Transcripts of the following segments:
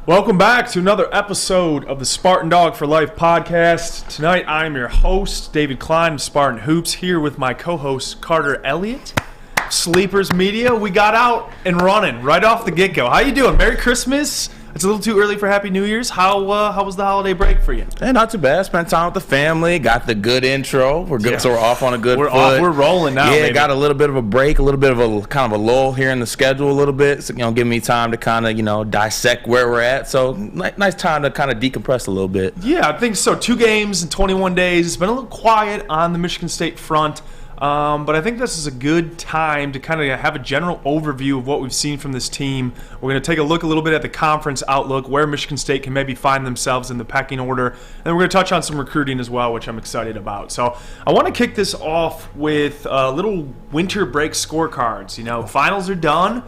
Welcome back to another episode of the Spartan Dog for Life podcast. Tonight I'm your host, David Klein of Spartan Hoops, here with my co-host, Carter Elliott. Sleepers Media, we got out and running right off the get-go. How you doing? Merry Christmas. It's a little too early for Happy New Year's. How was the holiday break for you? Hey, not too bad. Spent time with the family. Got the good intro. We're good, so we're off on a good foot. We're rolling now. Yeah, baby. Got a little bit of a break, a little bit of a kind of a lull here in the schedule, a little bit. So give me time to kind of dissect where we're at. So nice time to kind of decompress a little bit. Yeah, I think so. 2 games in 21 days. It's been a little quiet on the Michigan State front. But I think this is a good time to kind of have a general overview of what we've seen from this team. We're going to take a look a little bit at the conference outlook, where Michigan State can maybe find themselves in the pecking order. And then we're going to touch on some recruiting as well, which I'm excited about. So I want to kick this off with little winter break scorecards. Finals are done,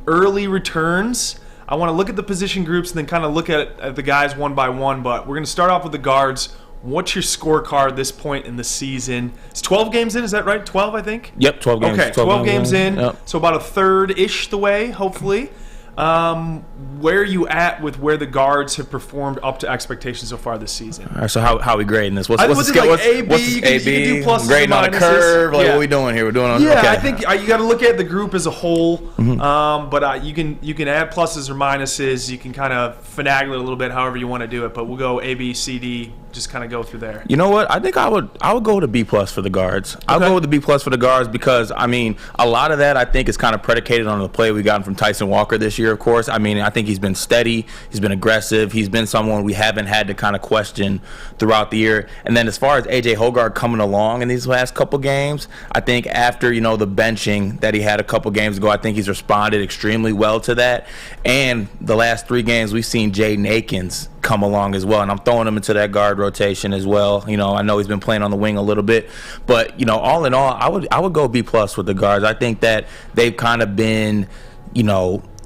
early returns. I want to look at the position groups and then kind of look at the guys one by one. But we're going to start off with the guards. What's your scorecard at this point in the season? It's 12 games in, is that right? 12, I think? Yep, 12 games. Okay, 12 games in. Yep. So about a third-ish the way, hopefully. Where are you at with where the guards have performed up to expectations so far this season? All right, so how are we grading this? What's the scale? Like A, B, you can do pluses grading and on a curve? Like, yeah. what are we doing here? We're doing on Yeah, okay. I think you got to look at the group as a whole. But you can add pluses or minuses. You can kind of finagle it a little bit however you want to do it. But we'll go A, B, C, D. Just kind of go through there. You know what? I think I would go with a B plus for the guards. I'll go with the B plus for the guards because a lot of that I think is kind of predicated on the play we gotten from Tyson Walker this year. Of course, I think he's been steady. He's been aggressive. He's been someone we haven't had to kind of question throughout the year. And then as far as AJ Hoggard coming along in these last couple games, I think after the benching that he had a couple games ago, I think he's responded extremely well to that. And the last 3 games we've seen Jaden Akins come along as well, and I'm throwing him into that guard rotation as well. I know he's been playing on the wing a little bit, but all in all, I would go B plus with the guards. I think that they've kind of been,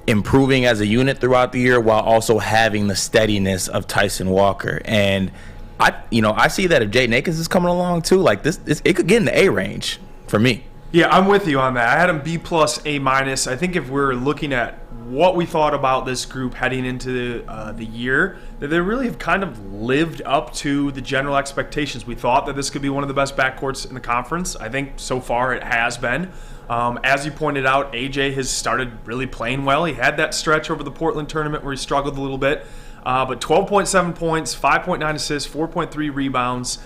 improving as a unit throughout the year while also having the steadiness of Tyson Walker. And I see that if Jaden Akins is coming along too, like this, it could get in the A range for me. Yeah, I'm with you on that. I had him B plus, A minus. I think if we're looking at what we thought about this group heading into the year, that they really have kind of lived up to the general expectations. We thought that this could be one of the best backcourts in the conference. I think so far it has been. As you pointed out, AJ has started really playing well. He had that stretch over the Portland tournament where he struggled a little bit. But 12.7 points, 5.9 assists, 4.3 rebounds.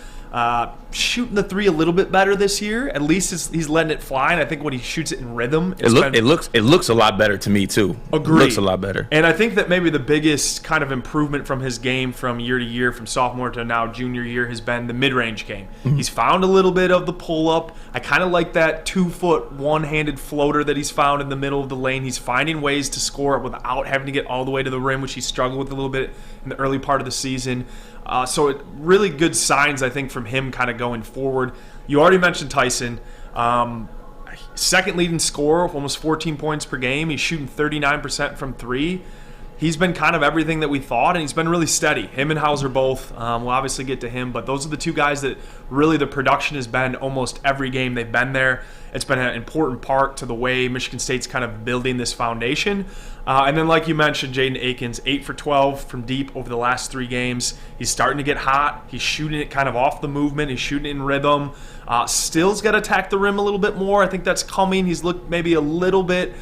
Shooting the 3 a little bit better this year. At least he's letting it fly. And I think when he shoots it in rhythm, it looks a lot better to me too. Agreed. It looks a lot better. And I think that maybe the biggest kind of improvement from his game from year to year, from sophomore to now junior year, has been the mid-range game. Mm-hmm. He's found a little bit of the pull-up. I kind of like that 2-foot one-handed floater that he's found in the middle of the lane. He's finding ways to score without having to get all the way to the rim, which he struggled with a little bit in the early part of the season. So really good signs, I think, from him kind of going forward. You already mentioned Tyson. Second leading scorer, almost 14 points per game. He's shooting 39% from 3. He's been kind of everything that we thought, and he's been really steady. Him and Hauser both. We'll obviously get to him, but those are the 2 guys that really the production has been almost every game they've been there. It's been an important part to the way Michigan State's kind of building this foundation. And then, like you mentioned, Jaden Akins, 8 for 12 from deep over the last 3 games. He's starting to get hot. He's shooting it kind of off the movement. He's shooting it in rhythm. Still's got to attack the rim a little bit more. I think that's coming. He's looked maybe a little bit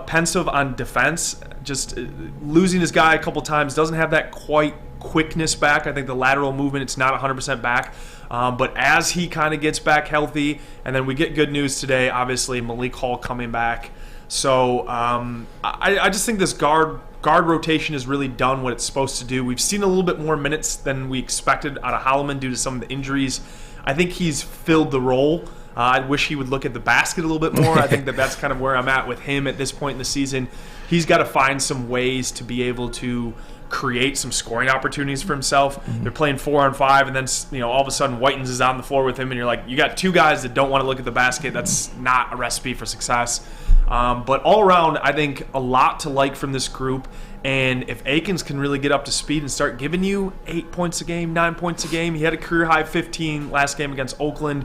pensive on defense. Just losing his guy a couple times. Doesn't have that quite quickness back. I think the lateral movement, it's not 100% back. But as he kind of gets back healthy, and then we get good news today, obviously, Malik Hall coming back. So I just think this guard rotation has really done what it's supposed to do. We've seen a little bit more minutes than we expected out of Holloman due to some of the injuries. I think he's filled the role. I wish he would look at the basket a little bit more. I think that's kind of where I'm at with him at this point in the season. He's got to find some ways to be able to create some scoring opportunities for himself. Mm-hmm. They're playing 4-on-5, and then all of a sudden Whitens is on the floor with him, and you're like, you got 2 guys that don't want to look at the basket. That's not a recipe for success. But all around, I think a lot to like from this group. And if Akins can really get up to speed and start giving you 8 points a game, 9 points a game, he had a career high 15 last game against Oakland.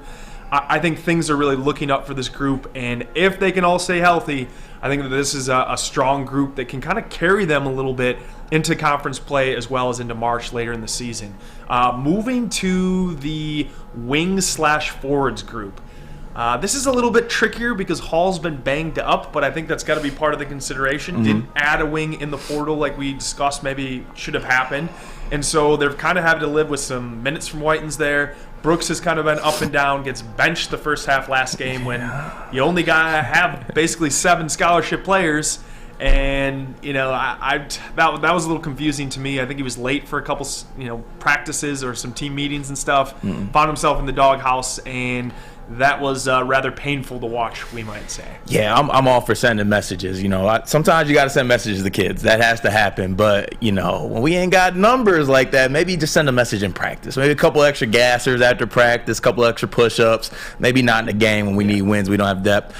I think things are really looking up for this group, and if they can all stay healthy, I think that this is a strong group that can kind of carry them a little bit into conference play as well as into March later in the season. Moving to the wings/forwards group. This is a little bit trickier because Hall's been banged up, but I think that's got to be part of the consideration. Didn't add a wing in the portal like we discussed maybe should have happened. And so they've kind of had to live with some minutes from Whitens there. Brooks has kind of been up and down, gets benched the first half last game when you only have basically 7 scholarship players. And, that was a little confusing to me. I think he was late for a couple, practices or some team meetings and stuff. Found himself in the doghouse, and that was rather painful to watch, we might say. Yeah, I'm all for sending messages. Sometimes you got to send messages to kids. That has to happen. But, when we ain't got numbers like that, maybe just send a message in practice. Maybe a couple extra gassers after practice, a couple extra push-ups. Maybe not in the game when we need wins. We don't have depth.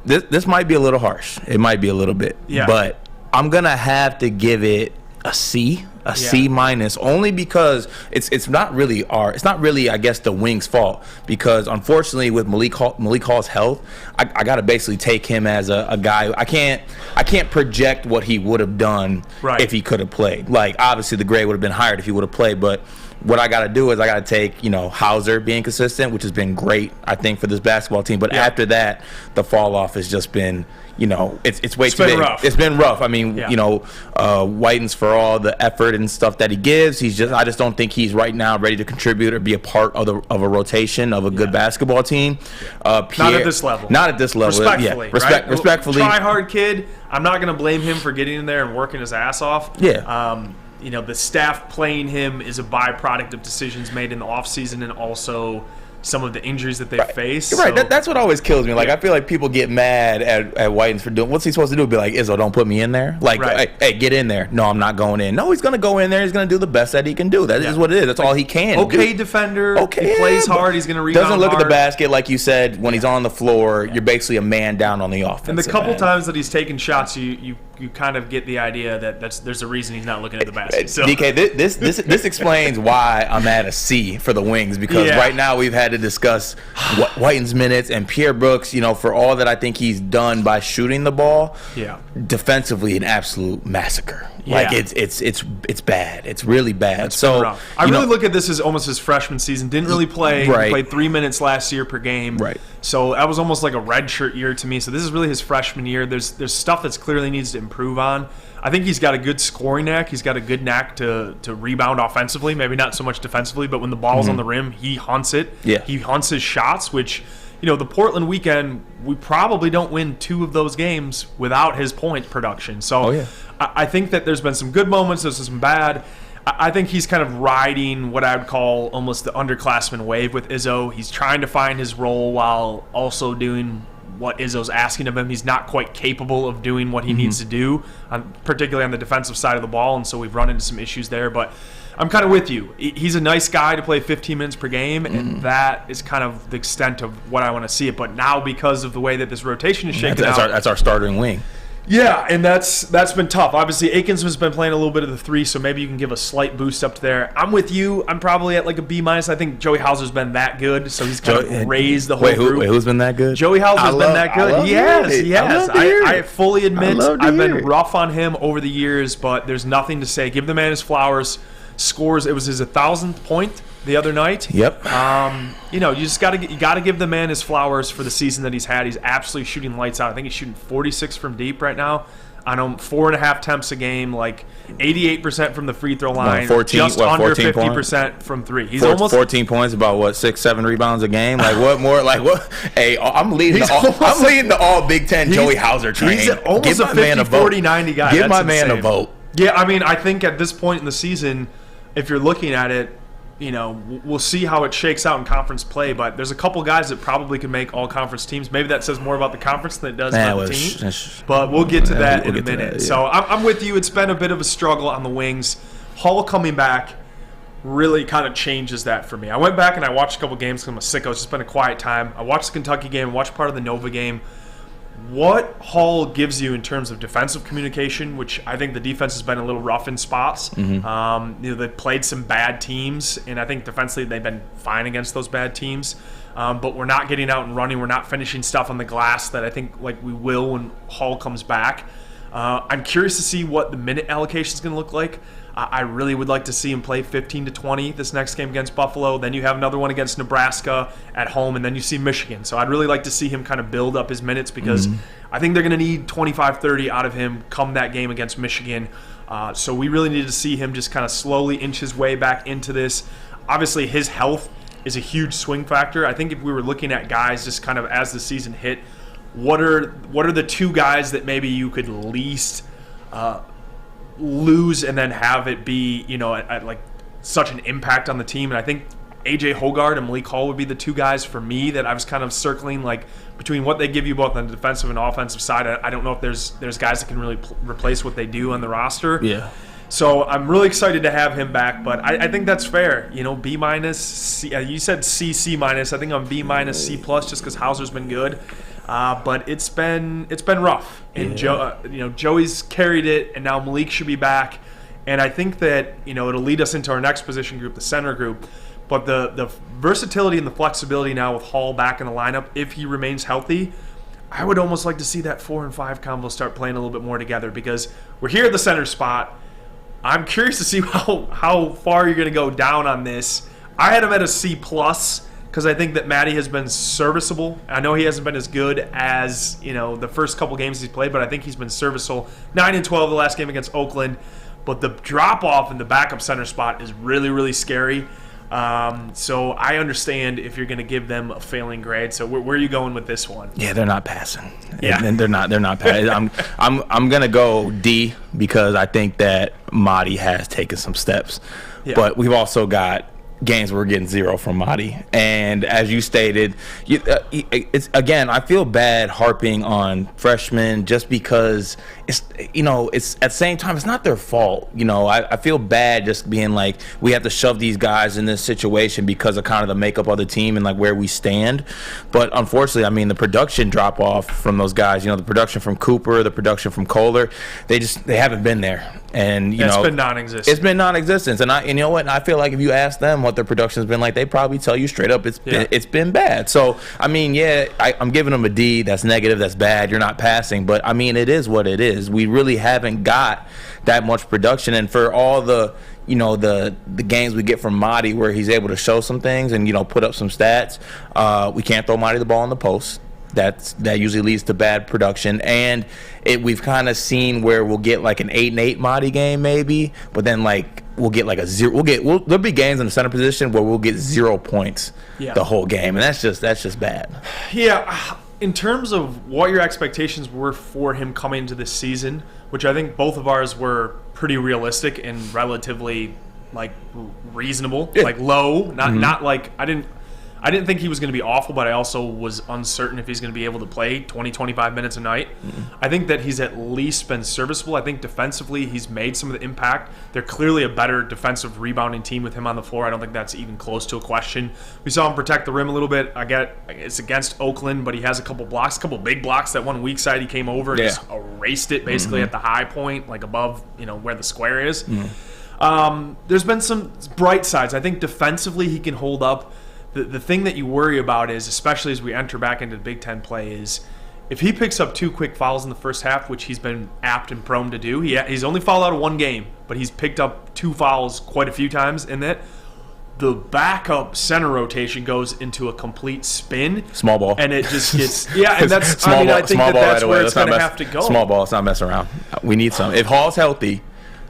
This might be a little harsh. It might be a little bit. Yeah. But I'm going to have to give it a C. C minus, only because it's not really I guess the Wings' fault, because unfortunately with Malik Hall's health, I gotta basically take him as a guy. I can't project what he would have done if he could have played. Like, obviously the grade would have been higher if he would have played, but what I got to do is I got to take, Hauser being consistent, which has been great, I think, for this basketball team. But after that, the fall off has just been, it's way too big. Rough. It's been rough. I mean, Whitens, for all the effort and stuff that he gives, I just don't think he's right now ready to contribute or be a part of a rotation of a good basketball team. Not at this level. Not at this level. Respectfully. Respectfully. Try hard kid. I'm not going to blame him for getting in there and working his ass off. Yeah. The staff playing him is a byproduct of decisions made in the offseason and also some of the injuries that they face. You're right. That's what always kills me. Like, I feel like people get mad at Whitens for doing – what's he supposed to do? Be like, Izzo, don't put me in there? Like, hey, get in there. No, I'm not going in. No, he's going to go in there. He's going to do the best that he can do. That is what it is. That's all he can do. Defender. Okay, he plays hard. He's going to rebound doesn't look hard. at the basket like you said. When he's on the floor, you're basically a man down on the offense. And the couple times that he's taken shots, you kind of get the idea that there's a reason he's not looking at the basket. So. DK, this explains why I'm at a C for the Wings, because right now we've had to discuss Whitens' minutes and Pierre Brooks, for all that I think he's done by shooting the ball. Yeah. Defensively, an absolute massacre. Yeah. Like, it's bad. It's really bad. So I really look at this as almost his freshman season. Didn't really play. Right. He played 3 minutes last year per game. Right. So that was almost like a redshirt year to me. So this is really his freshman year. There's stuff that's clearly needs to improve on. I think he's got a good scoring knack. He's got a good knack to rebound offensively. Maybe not so much defensively, but when the ball's on the rim, he hunts it. Yeah. He hunts his shots, which, the Portland weekend, we probably don't win 2 of those games without his point production. So I think that there's been some good moments. There's some bad. I think he's kind of riding what I would call almost the underclassman wave with Izzo. He's trying to find his role while also doing what Izzo's asking of him. He's not quite capable of doing what he needs to do, particularly on the defensive side of the ball, and so we've run into some issues there. But I'm kind of with you. He's a nice guy to play 15 minutes per game, and that is kind of the extent of what I want to see it. But now, because of the way that this rotation is shaking out, that's our starting wing. Yeah, and that's been tough. Obviously, Akins has been playing a little bit of the 3, so maybe you can give a slight boost up to there. I'm with you. I'm probably at like a B minus. I think Joey Hauser's been that good, so he's kind of raised the whole group. Wait, who's been that good? Joey Hauser's been that good. He has. I fully admit I've been rough on him over the years, but there's nothing to say. Give the man his flowers. Scores. It was his 1,000th point the other night. Yep. You just got to give the man his flowers for the season that he's had. He's absolutely shooting lights out. I think he's shooting 46 from deep right now. On 4.5 attempts a game, like 88% from the free throw line, just under 50% from 3. He's almost 14 points, about 6-7 rebounds a game. Like what more? Like what? Hey, I'm leading the all Big Ten Joey Hauser train. He's almost a 50, 40, 90 guy. Give my man a vote. Yeah, I mean, I think at this point in the season, if you're looking at it, we'll see how it shakes out in conference play, but there's a couple guys that probably could make all conference teams. Maybe that says more about the conference than it does about the team. But we'll get to that in a minute. So I'm with you. It's been a bit of a struggle on the Wings. Hall coming back really kind of changes that for me. I went back and I watched a couple games because I'm a sicko. It's just been a quiet time. I watched the Kentucky game, watched part of the Nova game. what Hall gives you in terms of defensive communication, which I think the defense has been a little rough in spots. They've played some bad teams, and I think defensively they've been fine against those bad teams. But we're not getting out and running. We're not finishing stuff on the glass that I think like we will when Hall comes back. I'm curious to see what the minute allocation is going to look like. I really would like to see him play 15 to 20 this next game against Buffalo. Then you have another one against Nebraska at home, and then you see Michigan. So I'd really like to see him kind of build up his minutes because I think they're going to need 25, 30 out of him come that game against Michigan. So we really need to see him just kind of slowly inch his way back into this. Obviously, his health is a huge swing factor. I think if we were looking at guys just kind of as the season hit, what are the two guys that maybe you could least lose and then have it be, at like such an impact on the team? And I think AJ Hoggard and Malik Hall would be the two guys for me that I was kind of circling, like between what they give you both on the defensive and offensive side. I don't know if there's guys that can really replace what they do on the roster. Yeah. So I'm really excited to have him back, but I think that's fair. B minus, C, you said C minus. I think I'm B minus, C plus, just because Hauser's been good. But it's been rough, and Joey's carried it, and now Malik should be back, and I think that it'll lead us into our next position group, the center group. But the versatility and the flexibility now with Hall back in the lineup, if he remains healthy, I would almost like to see that 4 and 5 combo start playing a little bit more together because we're here at the center spot. I'm curious to see how far you're going to go down on this. I had him at a C plus. Because I think that Matty has been serviceable. I know he hasn't been as good as the first couple games he's played, but I think he's been serviceable. 9 and 12 the last game against Oakland, but the drop off in the backup center spot is really, really scary. So I understand if you're going to give them a failing grade. So where are you going with this one? Yeah, they're not passing. Yeah, and they're not passing. I'm going to go D because I think that Matty has taken some steps, but we've also got games we're getting 0 from Matty, and as you stated, it's again, I feel bad harping on freshmen just because it's it's at the same time it's not their fault. I feel bad just being like we have to shove these guys in this situation because of kind of the makeup of the team and like where we stand. But unfortunately, I mean, the production drop off from those guys, the production from Cooper, the production from Kohler, they haven't been there. And it's been non-existent. It's been non-existent, and you know what? I feel like if you ask them what their production's been like, they probably tell you straight up it's been bad. So I mean, I'm giving them a D. That's negative. That's bad. You're not passing, but I mean, it is what it is. We really haven't got that much production, and for all the the games we get from Matty where he's able to show some things and put up some stats, we can't throw Matty the ball in the post. That usually leads to bad production, and we've kind of seen where we'll get like an 8-8 Matty game maybe, but then like we'll get like a 0. There'll be games in the center position where we'll get 0 points the whole game, and that's just bad. Yeah, in terms of what your expectations were for him coming into this season, which I think both of ours were pretty realistic and relatively like reasonable, like low, not like I didn't think he was going to be awful, but I also was uncertain if he's going to be able to play 20, 25 minutes a night. I think that he's at least been serviceable. I think defensively he's made some of the impact. They're clearly a better defensive rebounding team with him on the floor. I don't think that's even close to a question. We saw him protect the rim a little bit. I get it's against Oakland, but he has a couple big blocks. That one weak side he came over and just erased it basically at the high point, like above where the square is. There's been some bright sides. I think defensively he can hold up. The thing that you worry about is, especially as we enter back into the Big Ten play, is if he picks up 2 quick fouls in the first half, which he's been apt and prone to do. He's only fouled out of 1 game, but he's picked up 2 fouls quite a few times in that. The backup center rotation goes into a complete spin. Small ball. And it just gets and that's I think that's where it's going to have to go. Small ball, it's not messing around. We need some. If Hall's healthy,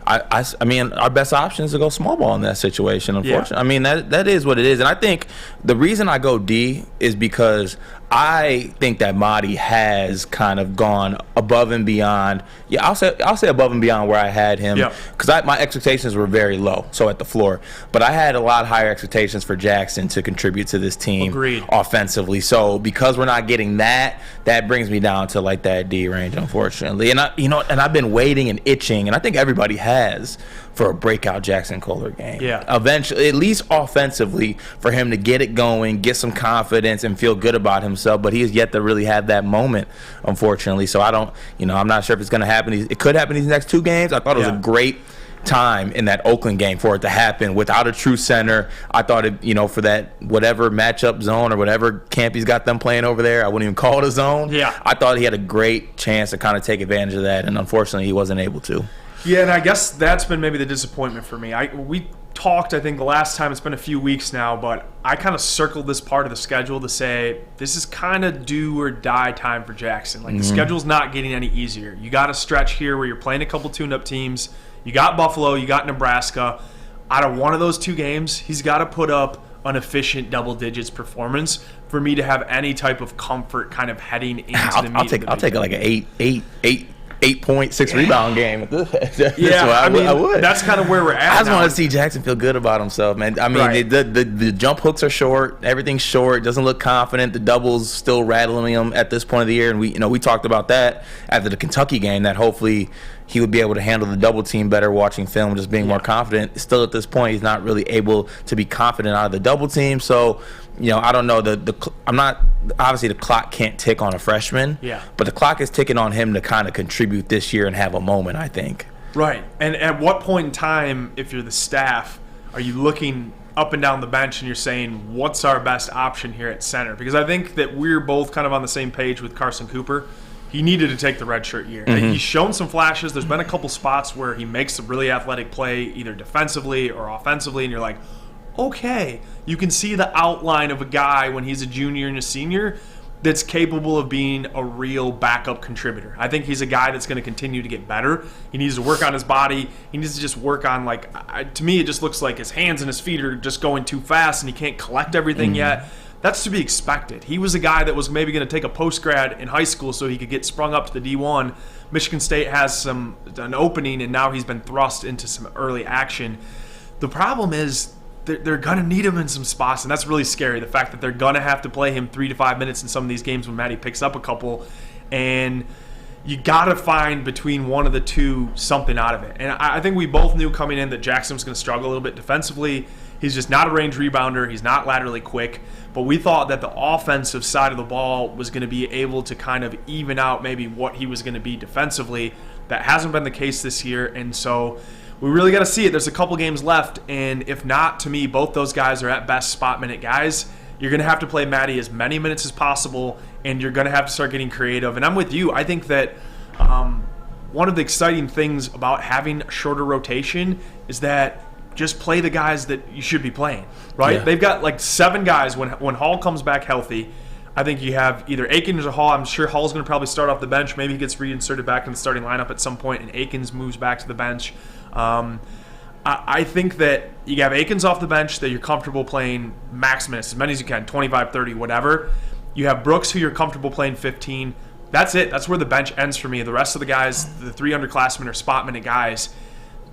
I mean, our best option is to go small ball in that situation, unfortunately. I mean, that is what it is. And I think the reason I go D is because I think that Matty has kind of gone above and beyond. Yeah, I'll say above and beyond where I had him, because my expectations were very low, so at the floor. But I had a lot higher expectations for Jackson to contribute to this team offensively. So because we're not getting that brings me down to like that D range, unfortunately. And I've been waiting and itching, and I think everybody has, for a breakout Jackson Kohler game. Eventually, at least offensively, for him to get it going, get some confidence, and feel good about himself himself, but he has yet to really have that moment, unfortunately. So I'm not sure if it's going to happen. It could happen these next 2 games. I thought it was a great time in that Oakland game for it to happen without a true center. I thought it, for that whatever matchup zone or whatever camp he's got them playing over there, I wouldn't even call it a zone. Yeah. I thought he had a great chance to kind of take advantage of that, and unfortunately he wasn't able to. Yeah, and I guess that's been maybe the disappointment for me. We talked, I think the last time, it's been a few weeks now, but I kind of circled this part of the schedule to say this is kind of do or die time for Jackson. Like, the schedule's not getting any easier. You got a stretch here where you're playing a couple tuned-up teams. You got Buffalo, you got Nebraska. Out of one of those 2 games, he's got to put up an efficient double digits performance for me to have any type of comfort kind of heading into the meet. I'll take like an 8.6 rebound game. I would. That's kind of where we're at. I just want to see Jackson feel good about himself, man. I mean, the jump hooks are short. Everything's short. Doesn't look confident. The doubles still rattling him at this point of the year. And we talked about that after the Kentucky game, that hopefully he would be able to handle the double team better watching film, just being more confident. Still at this point, he's not really able to be confident out of the double team. So, I don't know. I'm not, obviously the clock can't tick on a freshman. Yeah. But the clock is ticking on him to kind of contribute this year and have a moment, I think. Right. And at what point in time, if you're the staff, are you looking up and down the bench and you're saying, what's our best option here at center? Because I think that we're both kind of on the same page with Carson Cooper. He needed to take the redshirt year. He's shown some flashes. There's been a couple spots where he makes a really athletic play, either defensively or offensively, and you're like, okay, you can see the outline of a guy when he's a junior and a senior that's capable of being a real backup contributor. I think he's a guy that's going to continue to get better. He needs to work on his body. He needs to just work on, to me, it just looks like his hands and his feet are just going too fast and he can't collect everything yet. That's to be expected. He was a guy that was maybe going to take a post-grad in high school so he could get sprung up to the D1. Michigan State has an opening, and now he's been thrust into some early action. The problem is they're going to need him in some spots, and that's really scary, the fact that they're going to have to play him 3 to 5 minutes in some of these games when Matty picks up a couple, and you got to find between one of the two something out of it. And I think we both knew coming in that Jackson was going to struggle a little bit defensively. He's just not a range rebounder. He's not laterally quick. But we thought that the offensive side of the ball was going to be able to kind of even out maybe what he was going to be defensively. That hasn't been the case this year. And so we really got to see it. There's a couple games left. And if not, to me, both those guys are at best spot minute guys. You're going to have to play Matty as many minutes as possible. And you're going to have to start getting creative. And I'm with you. I think that one of the exciting things about having a shorter rotation is that just play the guys that you should be playing, right? Yeah. They've got like 7 guys when Hall comes back healthy. I think you have either Akins or Hall. I'm sure Hall's going to probably start off the bench. Maybe he gets reinserted back in the starting lineup at some point, and Akins moves back to the bench. I think that you have Akins off the bench that you're comfortable playing max minutes, as many as you can, 25, 30, whatever. You have Brooks, who you're comfortable playing 15. That's it. That's where the bench ends for me. The rest of the guys, the 3 underclassmen, are spot minute guys.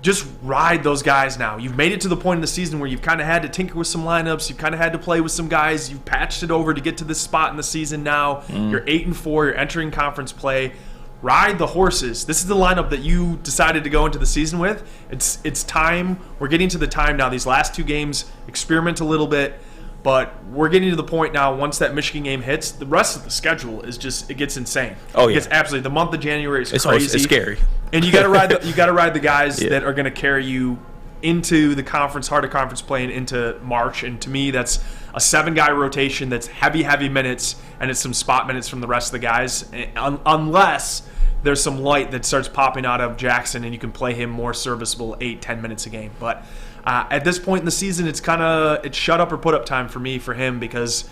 Just ride those guys now. You've made it to the point in the season where you've kind of had to tinker with some lineups. You've kind of had to play with some guys. You've patched it over to get to this spot in the season now. You're 8-4. You're entering conference play. Ride the horses. This is the lineup that you decided to go into the season with. It's time. We're getting to the time now. These last 2 games, experiment a little bit. But we're getting to the point now, once that Michigan game hits, the rest of the schedule is just, it gets insane. Oh, yeah. It's absolutely, the month of January is crazy. It's scary. And you got to ride the guys that are going to carry you into the conference, heart of conference play, and into March. And to me, that's a 7-guy rotation that's heavy minutes, and it's some spot minutes from the rest of the guys, unless there's some light that starts popping out of Jackson and you can play him more serviceable 8-10 minutes a game. But at this point in the season, it's shut up or put up time for me, for him, because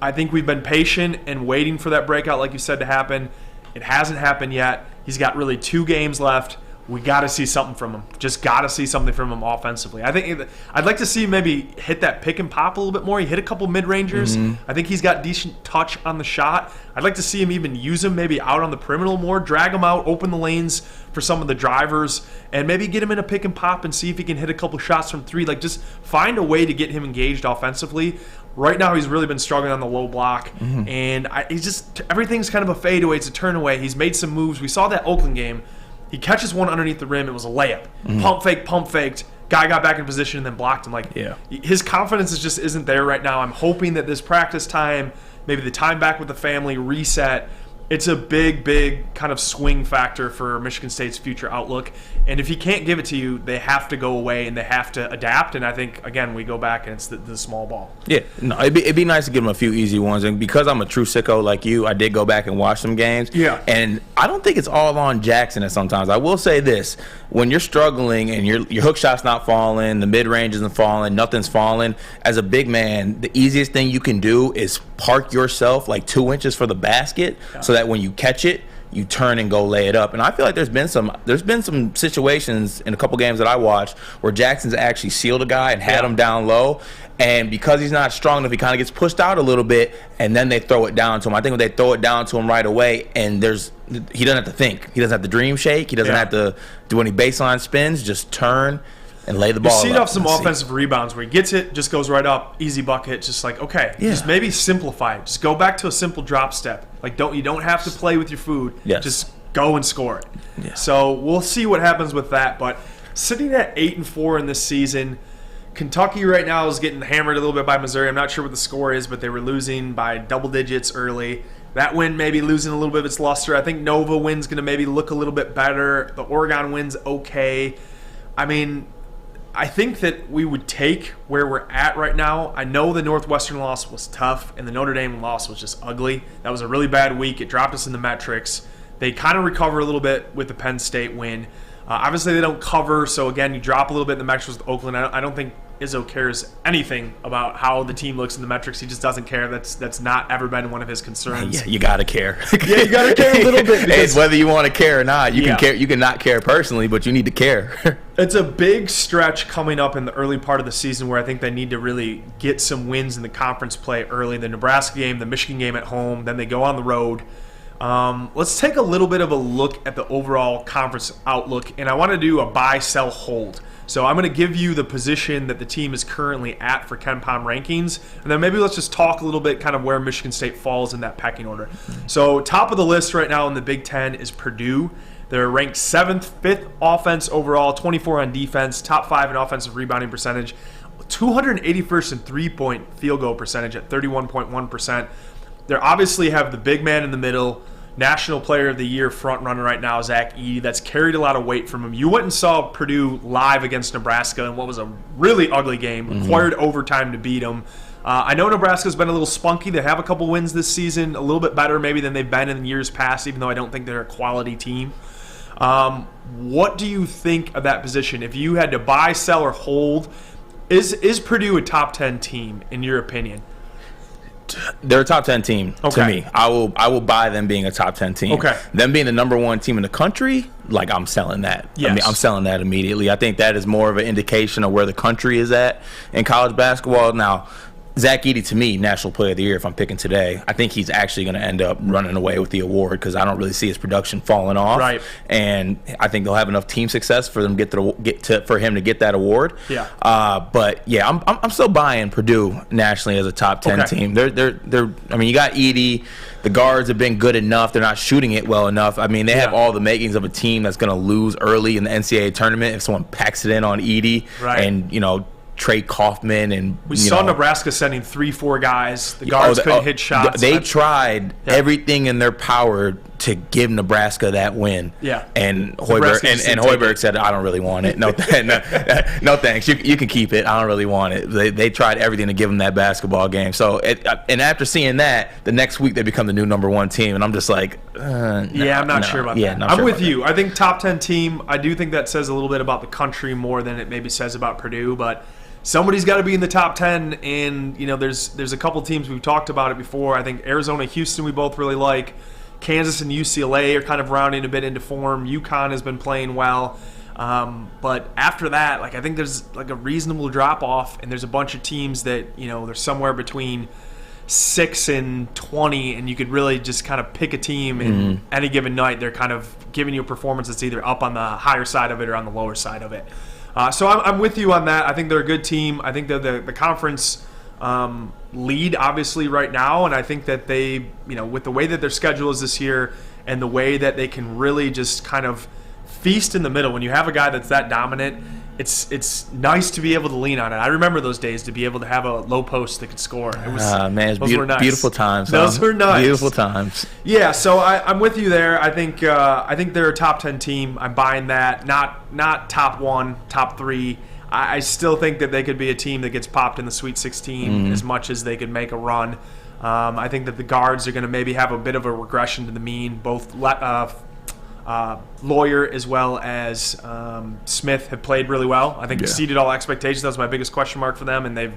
I think we've been patient and waiting for that breakout, like you said, to happen. It hasn't happened yet. He's got really 2 games left. We got to see something from him. Just got to see something from him offensively. I think I'd like to see him maybe hit that pick and pop a little bit more. He hit a couple mid-rangers. I think he's got decent touch on the shot. I'd like to see him even use him maybe out on the perimeter more, drag him out, open the lanes for some of the drivers, and maybe get him in a pick and pop and see if he can hit a couple shots from 3. Like, just find a way to get him engaged offensively. Right now, he's really been struggling on the low block, and he's just, everything's kind of a fadeaway. It's a turn away. He's made some moves. We saw that Oakland game. He catches one underneath the rim. It was a layup. Pump faked. Guy got back in position and then blocked him. His confidence just isn't there right now. I'm hoping that this practice time maybe the time back with the family, reset. It's a big kind of swing factor for Michigan State's future outlook. And if he can't give it to you, they have to go away and they have to adapt. And I think, again, we go back and it's the small ball. Yeah, no, it'd be nice to give him a few easy ones. And because I'm a true sicko like you, I did go back and watch some games. Yeah. And I don't think it's all on Jackson at sometimes. I will say this. When you're struggling and your hook shot's not falling, the mid-range isn't falling, nothing's falling, as a big man, the easiest thing you can do is park yourself like 2 inches for the basket so that when you catch it, you turn and go lay it up. And I feel like there's been some situations in a couple games that I watched where Jackson's actually sealed a guy and had him down low. And because he's not strong enough, he kind of gets pushed out a little bit, and then they throw it down to him. I think when they throw it down to him right away, and he doesn't have to think. He doesn't have to dream shake. He doesn't have to do any baseline spins. Just turn and lay the ball up. You see it off some offensive rebounds where he gets it, just goes right up, easy bucket, just like, okay, just maybe simplify it. Just go back to a simple drop step. Like, you don't have to play with your food. Just go and score it. Yeah. So we'll see what happens with that. But sitting at 8-4 in this season, Kentucky right now is getting hammered a little bit by Missouri. I'm not sure what the score is, but they were losing by double digits early. That win maybe losing a little bit of its luster. I think Nova win's going to maybe look a little bit better. The Oregon win's okay. I mean, I think that we would take where we're at right now. I know the Northwestern loss was tough, and the Notre Dame loss was just ugly. That was a really bad week. It dropped us in the metrics. They kind of recover a little bit with the Penn State win. Obviously, they don't cover, so again, you drop a little bit in the metrics with Oakland. I don't think Izzo cares anything about how the team looks in the metrics. He just doesn't care. That's not ever been one of his concerns. Yeah, you gotta care. You gotta care a little bit. It's whether you want to care or not. You can care. You can not care personally, but you need to care. It's a big stretch coming up in the early part of the season where I think they need to really get some wins in the conference play early. The Nebraska game, the Michigan game at home, then they go on the road. Let's take a little bit of a look at the overall conference outlook, and I want to do a buy, sell, hold. So I'm going to give you the position that the team is currently at for KenPom rankings, and then maybe let's just talk a little bit kind of where Michigan State falls in that pecking order. So top of the list right now in the Big Ten is Purdue. They're ranked 7th, 5th offense overall, 24 on defense, top 5 in offensive rebounding percentage, 281st in three-point field goal percentage at 31.1%. They obviously have the big man in the middle, National Player of the Year front runner right now, Zach Edey. That's carried a lot of weight from him. You went and saw Purdue live against Nebraska in what was a really ugly game, required overtime to beat them. I know Nebraska's been a little spunky. They have a couple wins this season, a little bit better maybe than they've been in years past, even though I don't think they're a quality team. What do you think of that position? If you had to buy, sell, or hold, is Purdue a top 10 team in your opinion? They're a top 10 team to me. I will buy them being a top 10 team. Okay. Them being the number one team in the country, like I'm selling that. Yes. I mean, I'm selling that immediately. I think that is more of an indication of where the country is at in college basketball. Now, Zach Edey, to me, National Player of the Year, if I'm picking today, I think he's actually going to end up running away with the award because I don't really see his production falling off. Right. And I think they'll have enough team success for them for him to get that award. Yeah. But yeah, I'm still buying Purdue nationally as a top 10 team. They're I mean, you got Edey. The guards have been good enough. They're not shooting it well enough. I mean, they have all the makings of a team that's going to lose early in the NCAA tournament if someone packs it in on Edey. Right. And, Trey Kaufman and we saw Nebraska sending 3-4 guys. The guards couldn't hit shots. They tried everything in their power to give Nebraska that win. Yeah. And Hoiberg said, "I don't really want it. No, no thanks. You can keep it. I don't really want it." They tried everything to give them that basketball game. So and after seeing that, the next week they become the new number one team, and I'm just like, I'm not sure about that. I'm with you. I think top 10 team. I do think that says a little bit about the country more than it maybe says about Purdue, but somebody's got to be in the top 10, and there's a couple teams we've talked about it before. I think Arizona, Houston, we both really like. Kansas and UCLA are kind of rounding a bit into form. UConn has been playing well, but after that, I think there's a reasonable drop off, and there's a bunch of teams that they're somewhere between 6 and 20, and you could really just kind of pick a team in any given night. They're kind of giving you a performance that's either up on the higher side of it or on the lower side of it. So I'm with you on that. I think they're a good team. I think they're the conference lead, obviously, right now. And I think that they, with the way that their schedule is this year and the way that they can really just kind of feast in the middle. When you have a guy that's that dominant, it's nice to be able to lean on it. I remember those days to be able to have a low post that could score. It was man, it's those were nice. Beautiful times. Those were nice. Beautiful times. Yeah, so I'm with you there. I think they're a top 10 team. I'm buying that. Not top 1, top 3. I still think that they could be a team that gets popped in the Sweet 16 as much as they could make a run. I think that the guards are going to maybe have a bit of a regression to the mean. Both Lawyer as well as Smith have played really well. I think exceeded all expectations. That was my biggest question mark for them, and they've,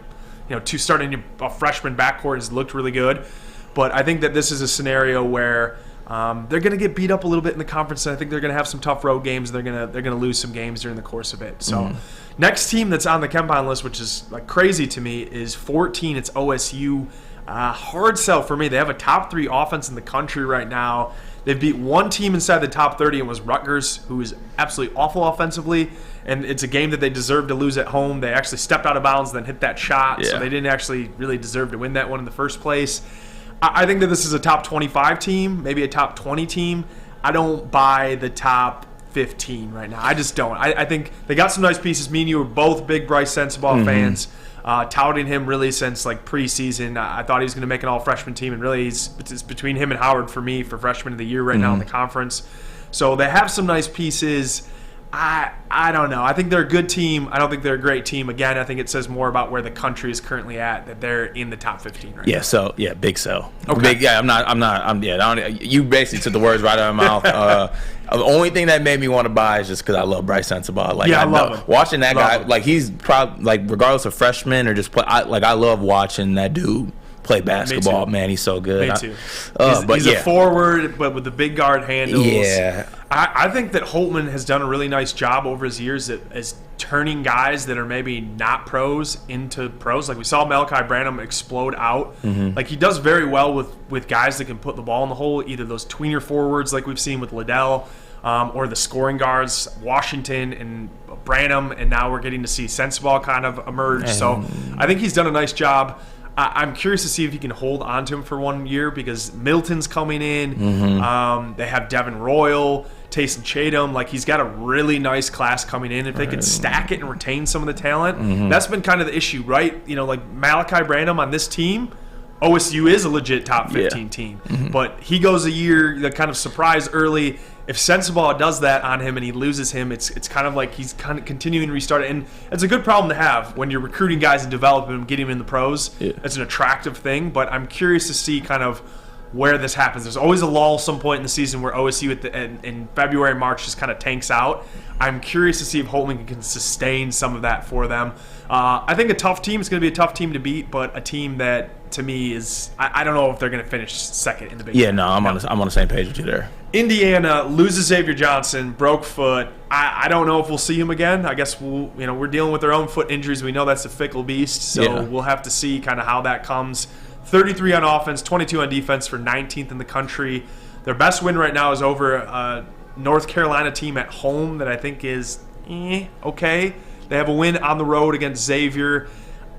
starting a freshman backcourt has looked really good. But I think that this is a scenario where they're going to get beat up a little bit in the conference, and I think they're going to have some tough road games. They're going to lose some games during the course of it. So next team that's on the KenPom list, which is like crazy to me, is 14. It's OSU. Hard sell for me. They have a top 3 offense in the country right now. They've beat one team inside the top 30, and was Rutgers, who is absolutely awful offensively. And it's a game that they deserved to lose at home. They actually stepped out of bounds, then hit that shot. So they didn't actually really deserve to win that one in the first place. I think that this is a top 25 team, maybe a top 20 team. I don't buy the top 15 right now. I just don't. I think they got some nice pieces. Me and you were both big Bryce Sensabaugh fans. Touting him really since like preseason. I thought he was going to make an all-freshman team, and really it's between him and Howard for me for freshman of the year right now in the conference. So they have some nice pieces. I don't know. I think they're a good team. I don't think they're a great team. Again, I think it says more about where the country is currently at, that they're in the top 15 right now. So big sell. Okay. You basically took the words right out of my mouth. The only thing that made me want to buy is just because I love Bryce Sensabaugh. I love him. Watching that guy, him. He's probably regardless of freshman or just play. I love watching that dude play basketball. Man, he's so good. Me too. He's a forward, but with the big guard handles. Yeah. I think that Holtman has done a really nice job over his years as turning guys that are maybe not pros into pros. Like we saw Malachi Branham explode out. Like he does very well with guys that can put the ball in the hole, either those tweener forwards like we've seen with Liddell, or the scoring guards, Washington and Branham, and now we're getting to see Sensabaugh kind of emerge. So I think he's done a nice job. I'm curious to see if he can hold on to him for 1 year, because Middleton's coming in. They have Devin Royal, Taysom Chatham. Like, he's got a really nice class coming in. If they could stack it and retain some of the talent, that's been kind of the issue, right? Like Malachi Branham on this team, OSU is a legit top 15 team. But he goes a year, the kind of surprise early. If Sensabaugh does that on him and he loses him, it's kind of like he's kind of continuing to restart it. And it's a good problem to have when you're recruiting guys and developing them, getting them in the pros. It's an attractive thing, but I'm curious to see kind of where this happens. There's always a lull some point in the season where OSU in February, March just kind of tanks out. I'm curious to see if Holtman can sustain some of that for them. I think a tough team is going to be a tough team to beat, but a team that, to me, is I don't know if they're going to finish second in the Big Ten. I'm on the same page with you there. Indiana loses Xavier Johnson, broke foot. I don't know if we'll see him again. I guess we're dealing with their own foot injuries. We know that's a fickle beast, so we'll have to see kind of how that comes. 33 on offense, 22 on defense for 19th in the country. Their best win right now is over a North Carolina team at home that I think is okay. They have a win on the road against Xavier.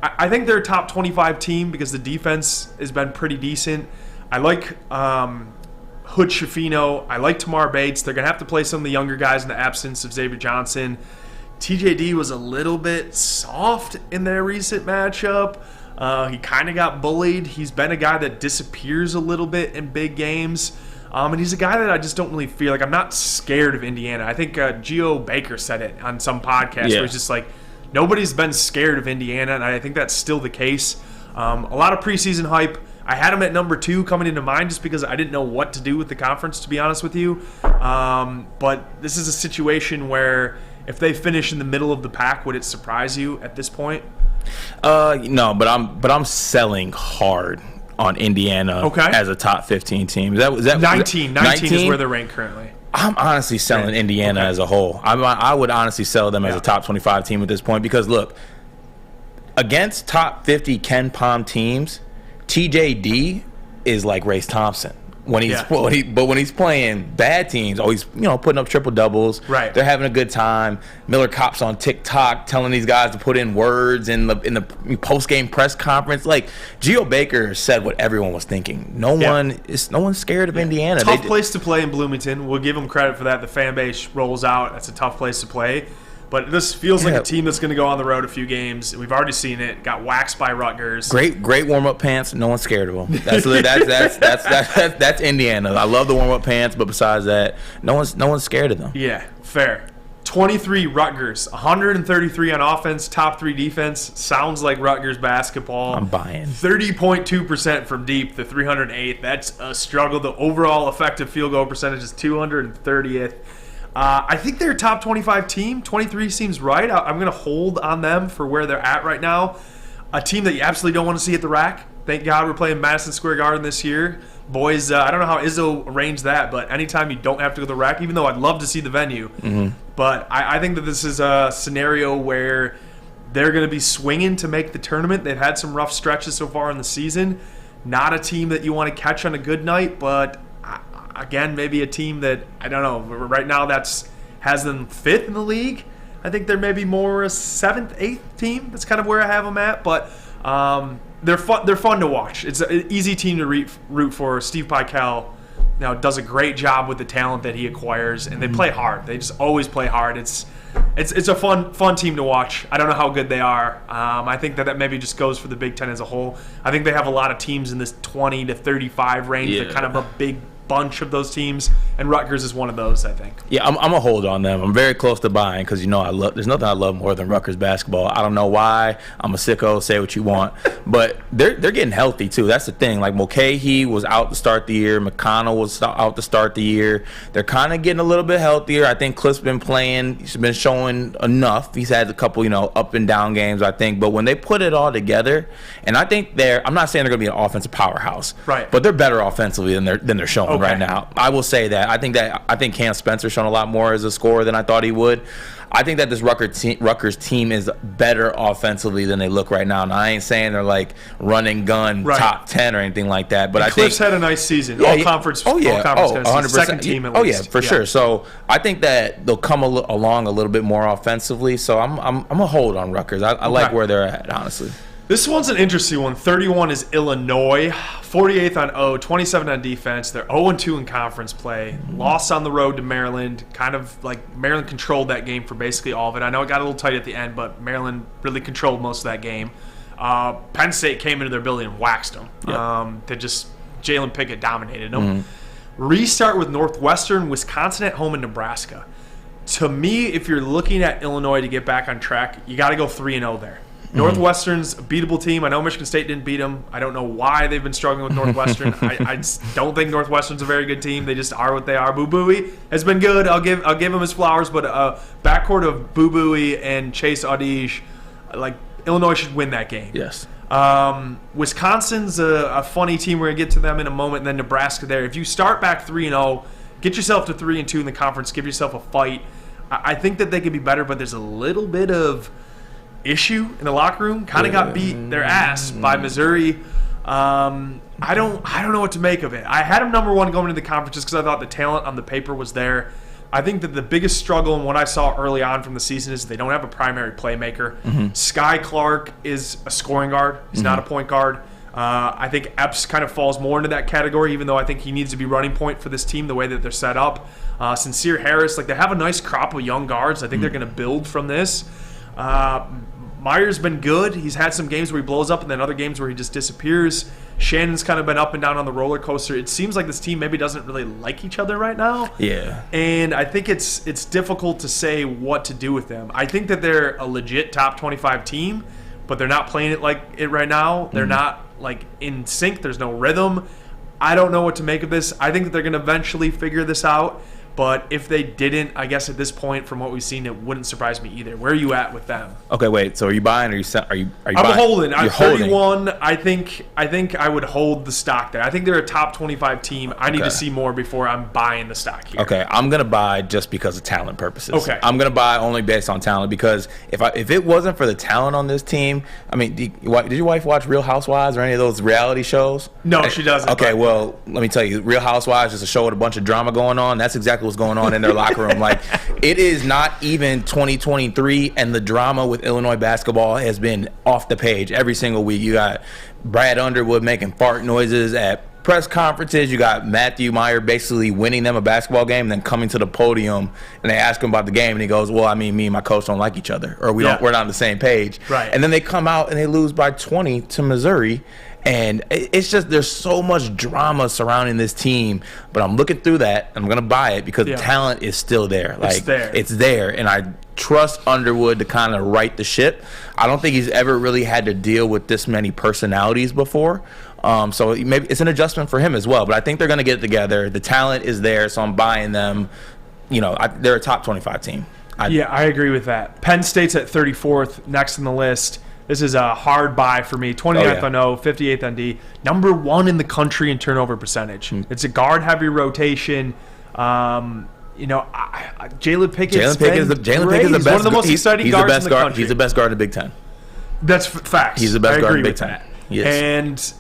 I think they're a top 25 team because the defense has been pretty decent. I like Hood Schifino. I like Tamar Bates. They're going to have to play some of the younger guys in the absence of Xavier Johnson. TJD was a little bit soft in their recent matchup. He kind of got bullied. He's been a guy that disappears a little bit in big games. And he's a guy that I just don't really feel like I'm not scared of Indiana. I think Geo Baker said it on some podcast where he's just like, nobody's been scared of Indiana, and I think that's still the case. A lot of preseason hype. I had him at number 2 coming into mind just because I didn't know what to do with the conference, to be honest with you. But this is a situation where if they finish in the middle of the pack, would it surprise you at this point? No, but I'm selling hard on Indiana as a top 15 team. Is that 19 is where they're ranked currently. I'm honestly selling Indiana as a whole. I would honestly sell them as a top 25 team at this point because, look, against top 50 KenPom teams, TJD is like Race Thompson. when he's playing bad teams, he's putting up triple doubles. Right. They're having a good time. Miller Kopp's on TikTok telling these guys to put in words in the post game press conference. Like Geo Baker said what everyone was thinking. No one's scared of Indiana. Tough place to play in Bloomington. We'll give them credit for that. The fan base rolls out. That's a tough place to play. But this feels like a team that's going to go on the road a few games. We've already seen it. Got waxed by Rutgers. Great warm-up pants. No one's scared of them. That's Indiana. I love the warm-up pants, but besides that, no one's scared of them. Yeah, fair. 23 Rutgers, 133 on offense, top 3 defense. Sounds like Rutgers basketball. I'm buying. 30.2% from deep, the 308th. That's a struggle. The overall effective field goal percentage is 230th. I think they're a top 25 team. 23 seems right. I'm going to hold on them for where they're at right now. A team that you absolutely don't want to see at the rack. Thank God we're playing Madison Square Garden this year. Boys, I don't know how Izzo arranged that, but anytime you don't have to go to the rack, even though I'd love to see the venue, but I think that this is a scenario where they're going to be swinging to make the tournament. They've had some rough stretches so far in the season. Not a team that you want to catch on a good night, but again, maybe a team that, I don't know, right now has them 5th in the league. I think they're maybe more a 7th, 8th team. That's kind of where I have them at. But they're fun to watch. It's an easy team to root for. Steve Peichel does a great job with the talent that he acquires, and they play hard. They just always play hard. It's a fun team to watch. I don't know how good they are. I think that maybe just goes for the Big Ten as a whole. I think they have a lot of teams in this 20 to 35 range. Yeah. They're kind of a big bunch of those teams, and Rutgers is one of those, I think. Yeah, I'm a hold on them. I'm very close to buying because there's nothing I love more than Rutgers basketball. I don't know why. I'm a sicko. Say what you want, but they're getting healthy too. That's the thing. Like Mulcahy was out to start the year. McConnell was out to start the year. They're kind of getting a little bit healthier. I think Cliff's been playing. He's been showing enough. He's had a couple up and down games, I think. But when they put it all together, and I think I'm not saying they're going to be an offensive powerhouse, right? But they're better offensively than they're showing right now. I will say that. I think Cam Spencer's shown a lot more as a scorer than I thought he would. I think that this Rutgers team is better offensively than they look right now. And I ain't saying they're like run and gun top 10 or anything like that. But I think Cliff's had a nice season. All conference. 100%. Second team at least. Oh yeah, for sure. So I think that they'll come along a little bit more offensively. So I'm a hold on Rutgers. I like where they're at, honestly. This one's an interesting one. 31 is Illinois, 48th on O, 27 on defense. They're 0-2 in conference play. Lost on the road to Maryland. Kind of like Maryland controlled that game for basically all of it. I know it got a little tight at the end, but Maryland really controlled most of that game. Penn State came into their building and waxed them. Yep. Jalen Pickett dominated them. Restart with Northwestern, Wisconsin at home, and Nebraska. To me, if you're looking at Illinois to get back on track, you got to go 3-0 there. Northwestern's a beatable team. I know Michigan State didn't beat them. I don't know why they've been struggling with Northwestern. I just don't think Northwestern's a very good team. They just are what they are. Boo Buie has been good. I'll give him his flowers, but backcourt of Boo Buie and Chase Audige, Illinois should win that game. Yes. Wisconsin's a funny team. We're gonna get to them in a moment. And then Nebraska there. If you start back 3-0, get yourself to 3-2 in the conference. Give yourself a fight. I think that they could be better, but there's a little bit of issue in the locker room. Kind of got beat their ass by Missouri. I don't know what to make of it. I had them number 1 going into the conference just because I thought the talent on the paper was there. I think that the biggest struggle and what I saw early on from the season is they don't have a primary playmaker. Sky Clark is a scoring guard. He's not a point guard. I think Epps kind of falls more into that category, even though I think he needs to be running point for this team the way that they're set up. Sincere Harris, they have a nice crop of young guards. I think they're going to build from this. Meyer's been good. He's had some games where he blows up and then other games where he just disappears. Shannon's kind of been up and down on the roller coaster. It seems like this team maybe doesn't really like each other right now. Yeah. And I think it's difficult to say what to do with them. I think that they're a legit top 25 team, but they're not playing it like it right now. They're not in sync. There's no rhythm. I don't know what to make of this. I think that they're going to eventually figure this out. But if they didn't, I guess at this point, from what we've seen, it wouldn't surprise me either. Where are you at with them? Okay, wait. So are you buying or are you I'm buying? holding. I'm You're 31. holding. I think I would hold the stock there. I think they're a top 25 team. I need to see more before I'm buying the stock here. Okay, I'm gonna buy just because of talent purposes. Okay. I'm gonna buy only based on talent because if it wasn't for the talent on this team, I mean, did your wife watch Real Housewives or any of those reality shows? No, she doesn't. Okay, well, let me tell you, Real Housewives is a show with a bunch of drama going on. That's exactly what's going on in their locker room. Like, it is not even 2023, and the drama with Illinois basketball has been off the page every single week. You got Brad Underwood making fart noises at press conferences. You got Matthew Meyer basically winning them a basketball game and then coming to the podium and they ask him about the game and he goes, well, I mean, me and my coach don't like each other, or we're not on the same page. Right. And then they come out and they lose by 20 to Missouri. And it's just, there's so much drama surrounding this team. But I'm looking through that. I'm going to buy it because the talent is still there. Like, it's there. And I trust Underwood to kind of right the ship. I don't think he's ever really had to deal with this many personalities before. So maybe it's an adjustment for him as well. But I think they're going to get it together. The talent is there, so I'm buying them. You know, they're a top 25 team. I agree with that. Penn State's at 34th, next on the list. This is a hard buy for me. 29th on O, 58th on D. Number 1 in the country in turnover percentage. It's a guard-heavy rotation. Jalen Pickett is the best. One of the most exciting guards in the country. He's the best guard in the Big Ten. That's facts. He's the best guard in the Big Ten. Yes. And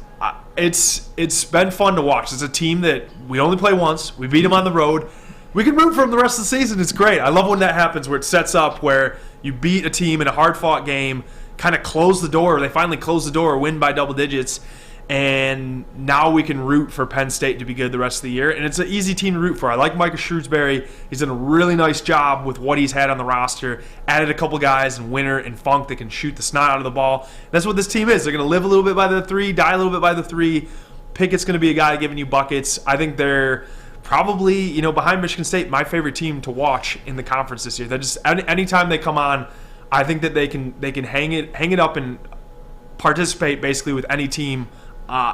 it's been fun to watch. It's a team that we only play once. We beat them on the road. We can root for them the rest of the season. It's great. I love when that happens, where it sets up where you beat a team in a hard-fought game, kind of close the door. They finally close the door, win by double digits, and now we can root for Penn State to be good the rest of the year. And it's an easy team to root for. I like Micah Shrewsbury. He's done a really nice job with what he's had on the roster. Added a couple guys in Winter and Funk that can shoot the snot out of the ball. That's what this team is. They're going to live a little bit by the 3, die a little bit by the 3. Pickett's going to be a guy giving you buckets. I think they're probably, behind Michigan State, my favorite team to watch in the conference this year. They're just, anytime they come on, I think that they can hang it up and participate basically with any team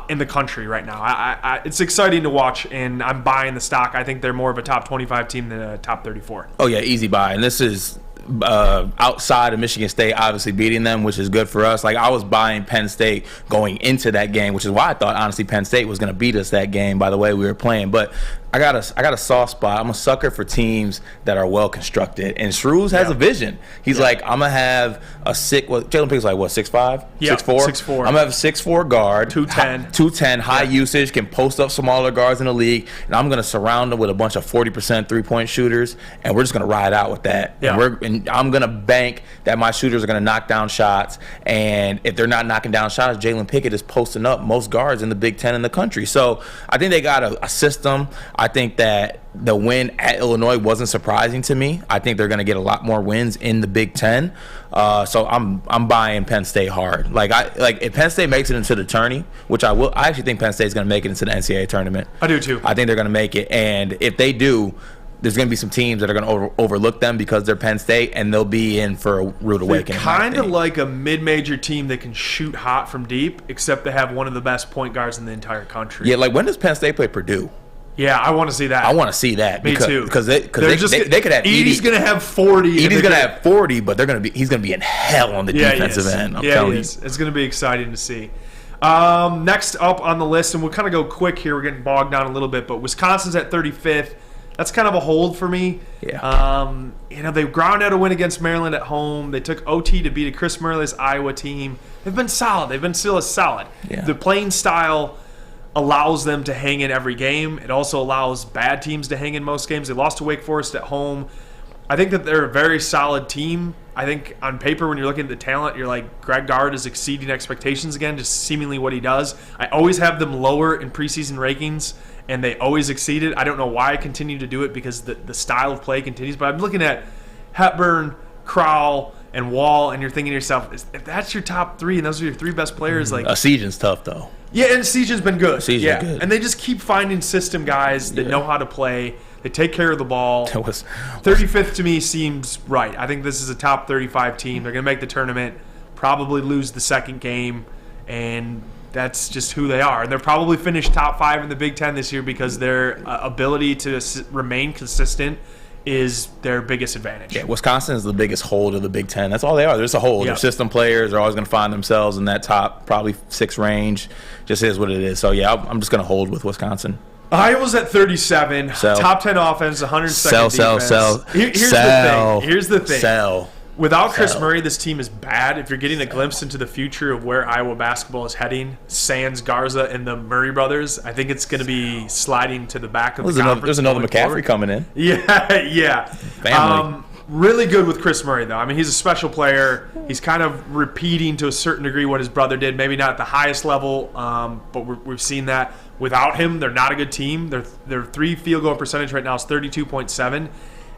in the country right now. It's exciting to watch, and I'm buying the stock. I think they're more of a top 25 team than a top 34. Oh yeah, easy buy. And this is outside of Michigan State obviously beating them, which is good for us. Like, I was buying Penn State going into that game, which is why I thought honestly Penn State was going to beat us that game by the way we were playing. But I got a soft spot. I'm a sucker for teams that are well constructed, and Shrews has a vision. He's like, I'm gonna have a Jalen Pickett's like 6'5", 6'4", 6'4". I'm gonna have a 6'4" guard, 210, high usage, can post up smaller guards in the league, and I'm gonna surround them with a bunch of 40% 3-point shooters, and we're just gonna ride out with that. And I'm gonna bank that my shooters are gonna knock down shots, and if they're not knocking down shots, Jalen Pickett is posting up most guards in the Big Ten in the country. So I think they got a system. I think that the win at Illinois wasn't surprising to me. I think they're going to get a lot more wins in the Big Ten. So I'm buying Penn State hard. Like if Penn State makes it into the tourney, which I actually think Penn State's going to make it into the NCAA tournament. I do too. I think they're going to make it, and if they do, there's going to be some teams that are going to overlook them because they're Penn State, and they'll be in for a rude awakening. Kind of like a mid-major team that can shoot hot from deep, except they have one of the best point guards in the entire country. Yeah, like when does Penn State play Purdue? Yeah, I want to see that. I want to see that. Me too. Because they could have Edey's going to have 40. Edey's going to have 40, but he's going to be in hell on the defensive end. I'm telling you. It's going to be exciting to see. Next up on the list, and we'll kind of go quick here. We're getting bogged down a little bit, but Wisconsin's at 35th. That's kind of a hold for me. Yeah. They ground out a win against Maryland at home. They took OT to beat a Chris Murley's Iowa team. They've been solid. They've been still as solid. Yeah. The playing style allows them to hang in every game. It also allows bad teams to hang in most games. They lost to Wake Forest at home. I think that they're a very solid team. I think on paper, when you're looking at the talent, you're like, Greg Gard is exceeding expectations again, just seemingly what he does. I always have them lower in preseason rankings, and they always exceeded. I don't know why I continue to do it, because the style of play continues. But I'm looking at Hepburn, Crowell, and Wall, and you're thinking to yourself, if that's your top 3 and those are your 3 best players, like Sejan's tough though. Yeah, and Sejan's been good. Good. And they just keep finding system guys that know how to play. They take care of the ball. 35th to me seems right. I think this is a top 35 team. They're going to make the tournament, probably lose the second game, and that's just who they are. And they'll probably finish top 5 in the Big Ten this year because their ability to remain consistent is their biggest advantage. Yeah, Wisconsin is the biggest hole to the Big Ten. That's all they are. There's a hole. Their system players are always going to find themselves in that top probably 6 range. Just is what it is. So, yeah, I'm just going to hold with Wisconsin. Iowa's at 37. Top 10 offense, 102nd defense. Sell. Here's the thing. Sell. Without Chris Murray, this team is bad. If you're getting a glimpse into the future of where Iowa basketball is heading, sans Garza and the Murray brothers, I think it's going to be sliding to the back of the conference. There's another McCaffrey coming in. Yeah. Family. Really good with Chris Murray, though. I mean, he's a special player. He's kind of repeating to a certain degree what his brother did. Maybe not at the highest level, but we've seen that. Without him, they're not a good team. Their 3 field goal percentage right now is 32.7.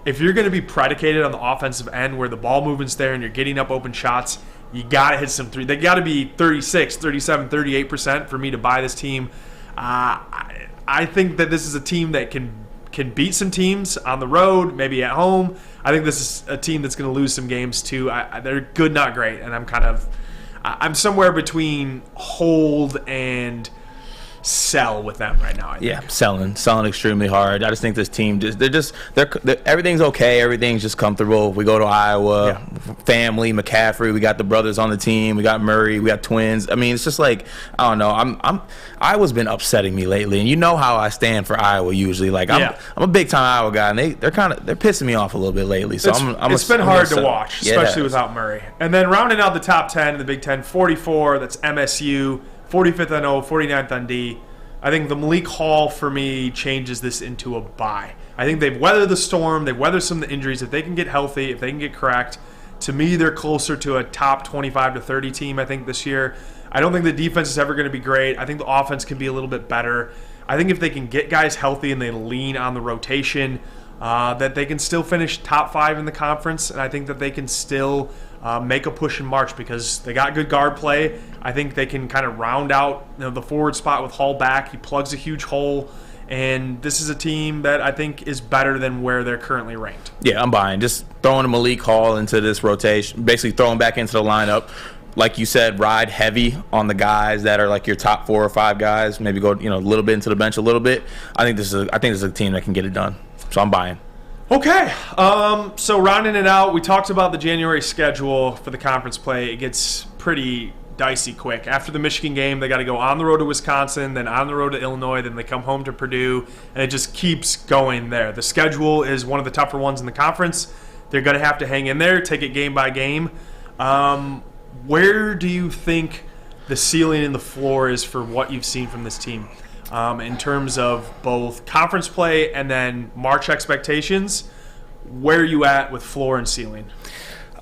If you're going to be predicated on the offensive end where the ball movement's there and you're getting up open shots, you got to hit some 3. They got to be 36, 37, 38% for me to buy this team. I think that this is a team that can beat some teams on the road, maybe at home. I think this is a team that's going to lose some games too. They're good, not great, and I'm somewhere between hold and sell with them right now. I think. Yeah, selling extremely hard. I just think this team they're everything's okay. Everything's just comfortable. We go to Iowa, family, McCaffrey. We got the brothers on the team. We got Murray. We got twins. I mean, it's just like I don't know. Iowa's been upsetting me lately, and you know how I stand for Iowa usually. Like I'm a big time Iowa guy, and they're pissing me off a little bit lately. So it's been hard to watch, especially without Murray. And then rounding out the top 10 in the Big Ten, 44. That's MSU. 45th on O, 49th on D. I think the Malik Hall, for me, changes this into a buy. I think they've weathered the storm. They've weathered some of the injuries. If they can get healthy, if they can get correct, to me, they're closer to a top 25 to 30 team, I think, this year. I don't think the defense is ever going to be great. I think the offense can be a little bit better. I think if they can get guys healthy and they lean on the rotation, that they can still finish top 5 in the conference, and I think that they can still make a push in March because they got good guard play. I think they can kind of round out the forward spot with Hall back. He plugs a huge hole, and this is a team that I think is better than where they're currently ranked. Yeah, I'm buying. Just throwing Malik Hall into this rotation, basically throwing back into the lineup. Like you said, ride heavy on the guys that are like your top 4 or 5 guys. Maybe go a little bit into the bench a little bit. I think this is a team that can get it done. So I'm buying. Okay, so rounding it out, we talked about the January schedule for the conference play. It gets pretty dicey quick. After the Michigan game, they got to go on the road to Wisconsin, then on the road to Illinois, then they come home to Purdue, and it just keeps going there. The schedule is one of the tougher ones in the conference. They're going to have to hang in there, take it game by game. Where do you think the ceiling and the floor is for what you've seen from this team? In terms of both conference play and then March expectations, where are you at with floor and ceiling?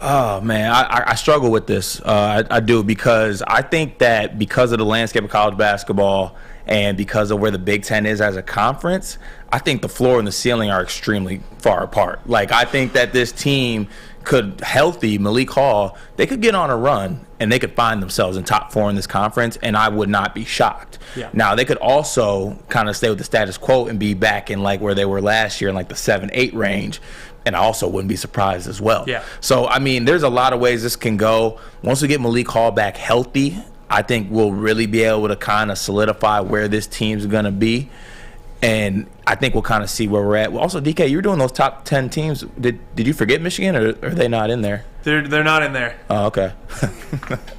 Oh, man, I struggle with this. I do, because I think that because of the landscape of college basketball and because of where the Big Ten is as a conference, I think the floor and the ceiling are extremely far apart. Like, I think that this team could, healthy Malik Hall, they could get on a run and they could find themselves in top 4 in this conference, and I would not be shocked. Yeah. Now, they could also kind of stay with the status quo and be back in like where they were last year in like the 7-8 range, and I also wouldn't be surprised as well. Yeah. So, I mean, there's a lot of ways this can go. Once we get Malik Hall back healthy, I think we'll really be able to kind of solidify where this team's going to be. And I think we'll kind of see where we're at. Well, also, DK, you were doing those top 10 teams. Did you forget Michigan, or are they not in there? They're not in there. Oh, okay.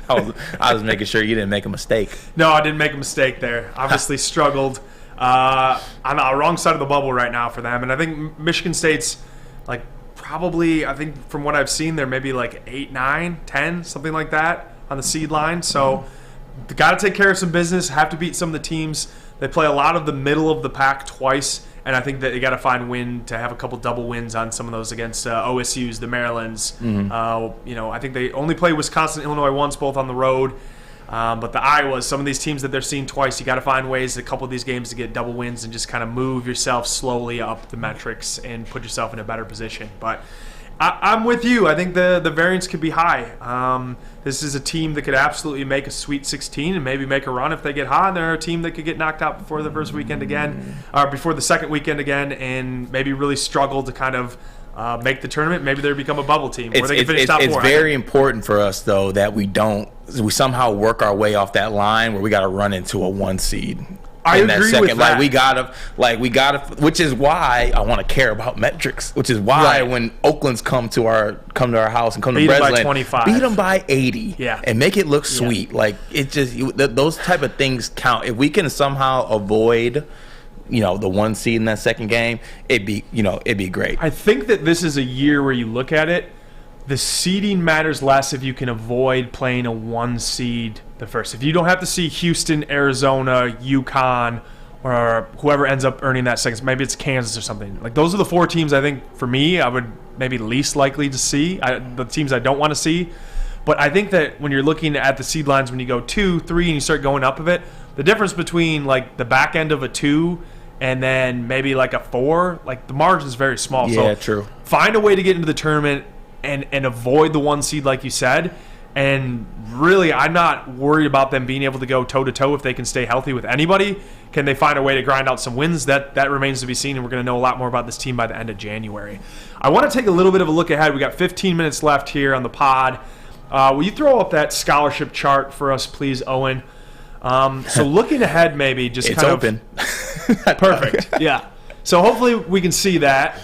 I was making sure you didn't make a mistake. No, I didn't make a mistake there. Obviously struggled on the wrong side of the bubble right now for them. And I think Michigan State's like probably, I think from what I've seen, they're maybe like 8, 9, 10, something like that on the seed line. So they got to take care of some business, have to beat some of the teams. They play a lot of the middle of the pack twice, and I think that they got to find win to have a couple double wins on some of those against OSU's, the Marylands. Mm-hmm. I think they only play Wisconsin, Illinois once, both on the road. But the Iowas, some of these teams that they're seeing twice, you got to find ways a couple of these games to get double wins and just kind of move yourself slowly up the metrics and put yourself in a better position. But I'm with you. I think the variance could be high. This is a team that could absolutely make a Sweet 16 and maybe make a run if they get hot. And they're a team that could get knocked out before the first weekend again, or before the second weekend again, and maybe really struggle to kind of make the tournament. Maybe they become a bubble team where they can finish top 4. It's very important for us, though, that we don't we somehow work our way off that line where we got to run into a 1 seed. I agree with that. We gotta, which is why I want to care about metrics. Which is why when Oakland's come to our house and come beat to Breslin, by 25, beat them by 80, and make it look sweet. Yeah. Like it just those type of things count. If we can somehow avoid, the 1 seed in that second game, it'd be great. I think that this is a year where you look at it, the seeding matters less if you can avoid playing a 1 seed the first. If you don't have to see Houston, Arizona, UConn, or whoever ends up earning that second, maybe it's Kansas or something. Like those are the 4 teams I think for me I would maybe least likely to see. The teams I don't want to see. But I think that when you're looking at the seed lines, when you go 2, 3, and you start going up of it, the difference between like the back end of a 2 and then maybe like a 4, like the margin's very small. Yeah, so true. Find a way to get into the tournament and avoid the 1 seed like you said. And really, I'm not worried about them being able to go toe-to-toe if they can stay healthy with anybody. Can they find a way to grind out some wins? That remains to be seen, and we're going to know a lot more about this team by the end of January. I want to take a little bit of a look ahead. We got 15 minutes left here on the pod. Will you throw up that scholarship chart for us, please, Owen? So looking ahead, maybe just it's kind open. Of perfect. Yeah. So hopefully we can see that.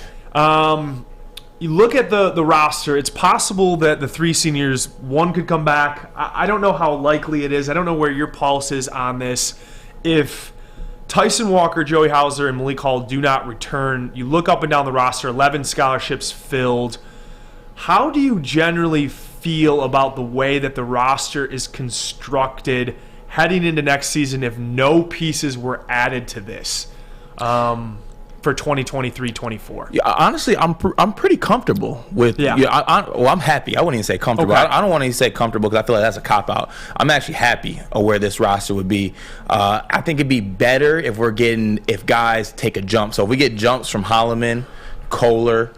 You look at the roster, it's possible that the 3 seniors, one could come back. I don't know how likely it is. I don't know where your pulse is on this. If Tyson Walker, Joey Hauser, and Malik Hall do not return, you look up and down the roster, 11 scholarships filled. How do you generally feel about the way that the roster is constructed heading into next season if no pieces were added to this? For 2023-24. Yeah, honestly, I'm pretty comfortable with. Yeah. I'm happy. I wouldn't even say comfortable. Okay. I don't want to even say comfortable because I feel like that's a cop out. I'm actually happy of where this roster would be. I think it'd be better if guys take a jump. So if we get jumps from Holloman, Kohler.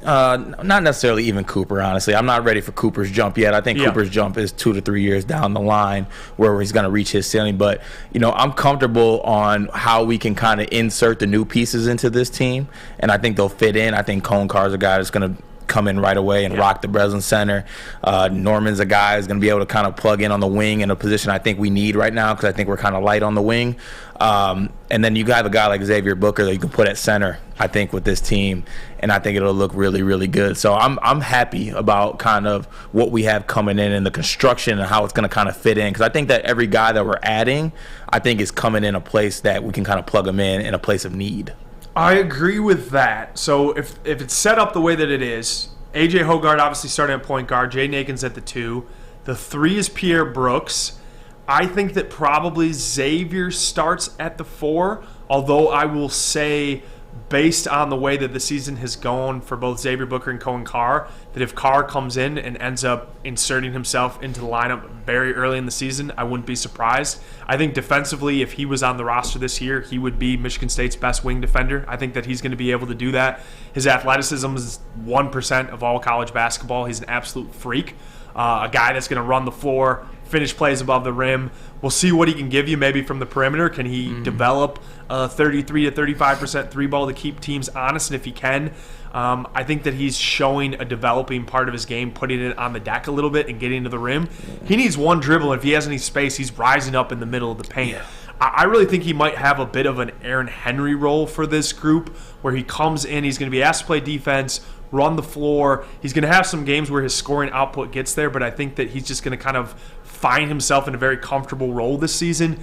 Not necessarily even Cooper, honestly. I'm not ready for Cooper's jump yet. I think Cooper's jump is 2 to 3 years down the line where he's going to reach his ceiling. But, I'm comfortable on how we can kind of insert the new pieces into this team, and I think they'll fit in. I think Cone Carr's a guy that's going to come in right away and rock the Breslin Center. Norman's a guy who's going to be able to kind of plug in on the wing in a position I think we need right now because I think we're kind of light on the wing. And then you have a guy like Xavier Booker that you can put at center, I think, with this team, and I think it'll look really, really good. So I'm happy about kind of what we have coming in and the construction and how it's going to kind of fit in because I think that every guy that we're adding, I think is coming in a place that we can kind of plug them in a place of need. I agree with that. So if it's set up the way that it is, A.J. Hogard obviously starting at point guard, Jay Nakins at the 2. The 3 is Pierre Brooks. I think that probably Xavier starts at the 4, although I will say, based on the way that the season has gone for both Xavier Booker and Cohen Carr, that if Carr comes in and ends up inserting himself into the lineup very early in the season, I wouldn't be surprised. I think defensively, if he was on the roster this year, he would be Michigan State's best wing defender. I think that he's going to be able to do that. His athleticism is 1% of all college basketball. He's an absolute freak. A guy that's going to run the floor, finish plays above the rim. We'll see what he can give you maybe from the perimeter. Can he develop a 33 to 35% 3-ball to keep teams honest? And if he can, I think that he's showing a developing part of his game, putting it on the deck a little bit and getting to the rim. He needs one dribble. If he has any space, he's rising up in the middle of the paint. Yeah. I really think he might have a bit of an Aaron Henry role for this group where he comes in, he's going to be asked to play defense, run the floor. He's going to have some games where his scoring output gets there, but I think that he's just going to kind of find himself in a very comfortable role this season.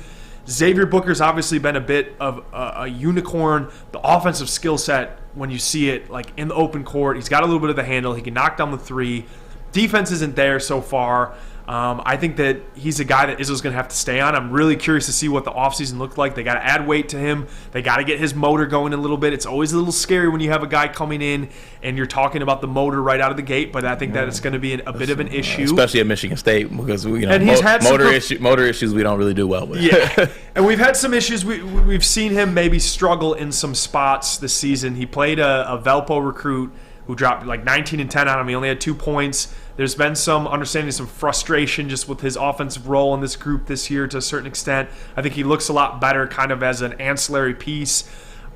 Xavier Booker's obviously been a bit of a unicorn. The offensive skill set, when you see it like in the open court, he's got a little bit of the handle. He can knock down the 3. Defense isn't there so far. I think that he's a guy that Izzo's going to have to stay on. I'm really curious to see what the offseason looked like. They got to add weight to him. They got to get his motor going a little bit. It's always a little scary when you have a guy coming in and you're talking about the motor right out of the gate, but I think that it's going to be a bit of an issue. Especially at Michigan State because and he's had motor issues we don't really do well with. Yeah, and we've had some issues. We've seen him maybe struggle in some spots this season. He played a Velpo recruit who dropped like 19 and 10 on him. He only had 2 points. There's been some understanding, some frustration just with his offensive role in this group this year to a certain extent. I think he looks a lot better kind of as an ancillary piece.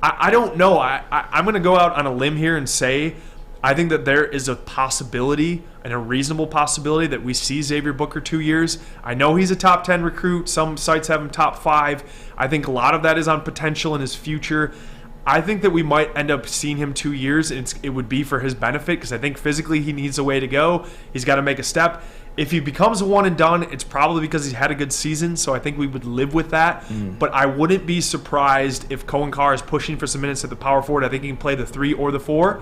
I don't know. I'm going to go out on a limb here and say I think that there is a possibility, and a reasonable possibility, that we see Xavier Booker 2 years. I know he's a top 10 recruit. Some sites have him top 5. I think a lot of that is on potential in his future. I think that we might end up seeing him 2 years, and it would be for his benefit because I think physically he needs a way to go. He's got to make a step. If he becomes a one and done, it's probably because he's had a good season, so I think we would live with that. But I wouldn't be surprised if Cohen Carr is pushing for some minutes at the power forward. I think he can play the 3 or the 4.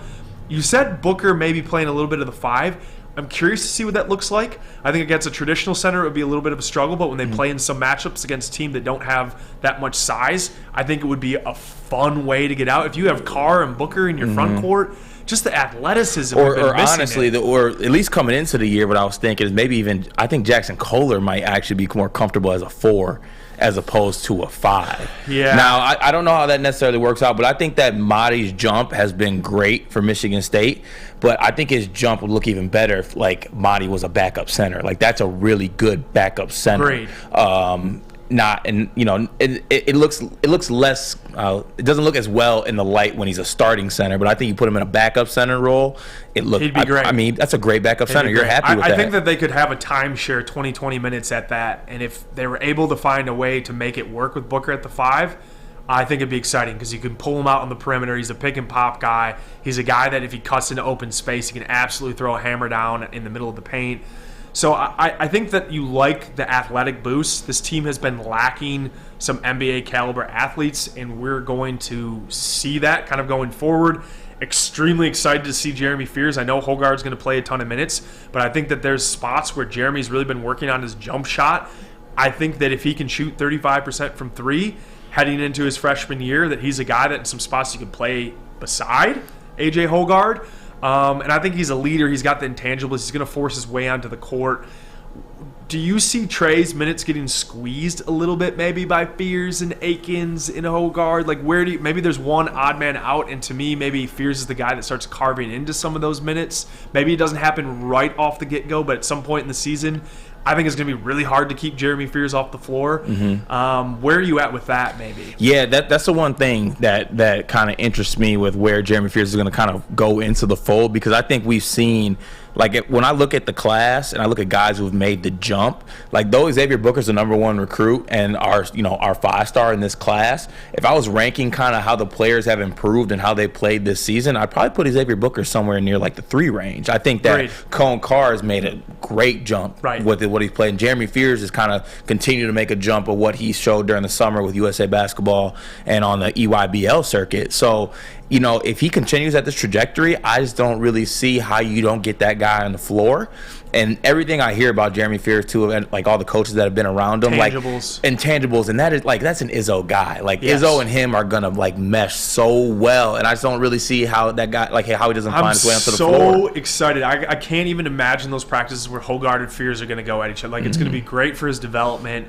You said Booker may be playing a little bit of the 5. I'm curious to see what that looks like. I think against a traditional center, it would be a little bit of a struggle, but when they play in some matchups against a team that don't have that much size, I think it would be a fun way to get out. If you have Carr and Booker in your front court, just the athleticism. Or honestly, or at least coming into the year, what I was thinking is maybe even, I think Jackson Kohler might actually be more comfortable as a 4 as opposed to a 5. Yeah. Now, I don't know how that necessarily works out, but I think that Madi's jump has been great for Michigan State, but I think his jump would look even better if, like, Madi was a backup center. Like, that's a really good backup center. Great. It looks less. It doesn't look as well in the light when he's a starting center. But I think you put him in a backup center role, he'd be great. I mean, that's a great backup center. You're happy with that. I think that they could have a timeshare 20 minutes at that, and if they were able to find a way to make it work with Booker at the 5, I think it'd be exciting because you can pull him out on the perimeter. He's a pick and pop guy. He's a guy that if he cuts into open space, he can absolutely throw a hammer down in the middle of the paint. So I think that you like the athletic boost. This team has been lacking some NBA caliber athletes, and we're going to see that kind of going forward. Extremely excited to see Jeremy Fears. I know Hogarth's going to play a ton of minutes, but I think that there's spots where Jeremy's really been working on his jump shot. I think that if he can shoot 35% from 3 heading into his freshman year, that he's a guy that in some spots you can play beside A.J. Hogarth. And I think he's a leader. He's got the intangibles. He's going to force his way onto the court. Do you see Trey's minutes getting squeezed a little bit maybe by Fears and Akins and Hogarth? Like, maybe there's one odd man out, and to me, maybe Fears is the guy that starts carving into some of those minutes. Maybe it doesn't happen right off the get-go, but at some point in the season, I think it's going to be really hard to keep Jeremy Fears off the floor. Where are you at with that, maybe? Yeah, that's the one thing that kind of interests me with where Jeremy Fears is going to kind of go into the fold, because I think we've seen, like, when I look at the class and I look at guys who've made the jump, like, though Xavier Booker's the #1 recruit and our 5-star in this class, if I was ranking kind of how the players have improved and how they played this season, I'd probably put Xavier Booker somewhere near like the 3 range. I think that Cohen Carr has made a great jump with what he's played. And Jeremy Fears has kind of continued to make a jump of what he showed during the summer with USA Basketball and on the EYBL circuit. So, if he continues at this trajectory, I just don't really see how you don't get that guy on the floor. And everything I hear about Jeremy Fears too, and like all the coaches that have been around him, intangibles, and that is like, that's an Izzo guy. Like, Izzo and him are gonna like mesh so well, and I just don't really see how that guy, like, how he doesn't find his way onto the floor. I'm so excited. I can't even imagine those practices where Hogarth and Fears are gonna go at each other. Like, it's gonna be great for his development.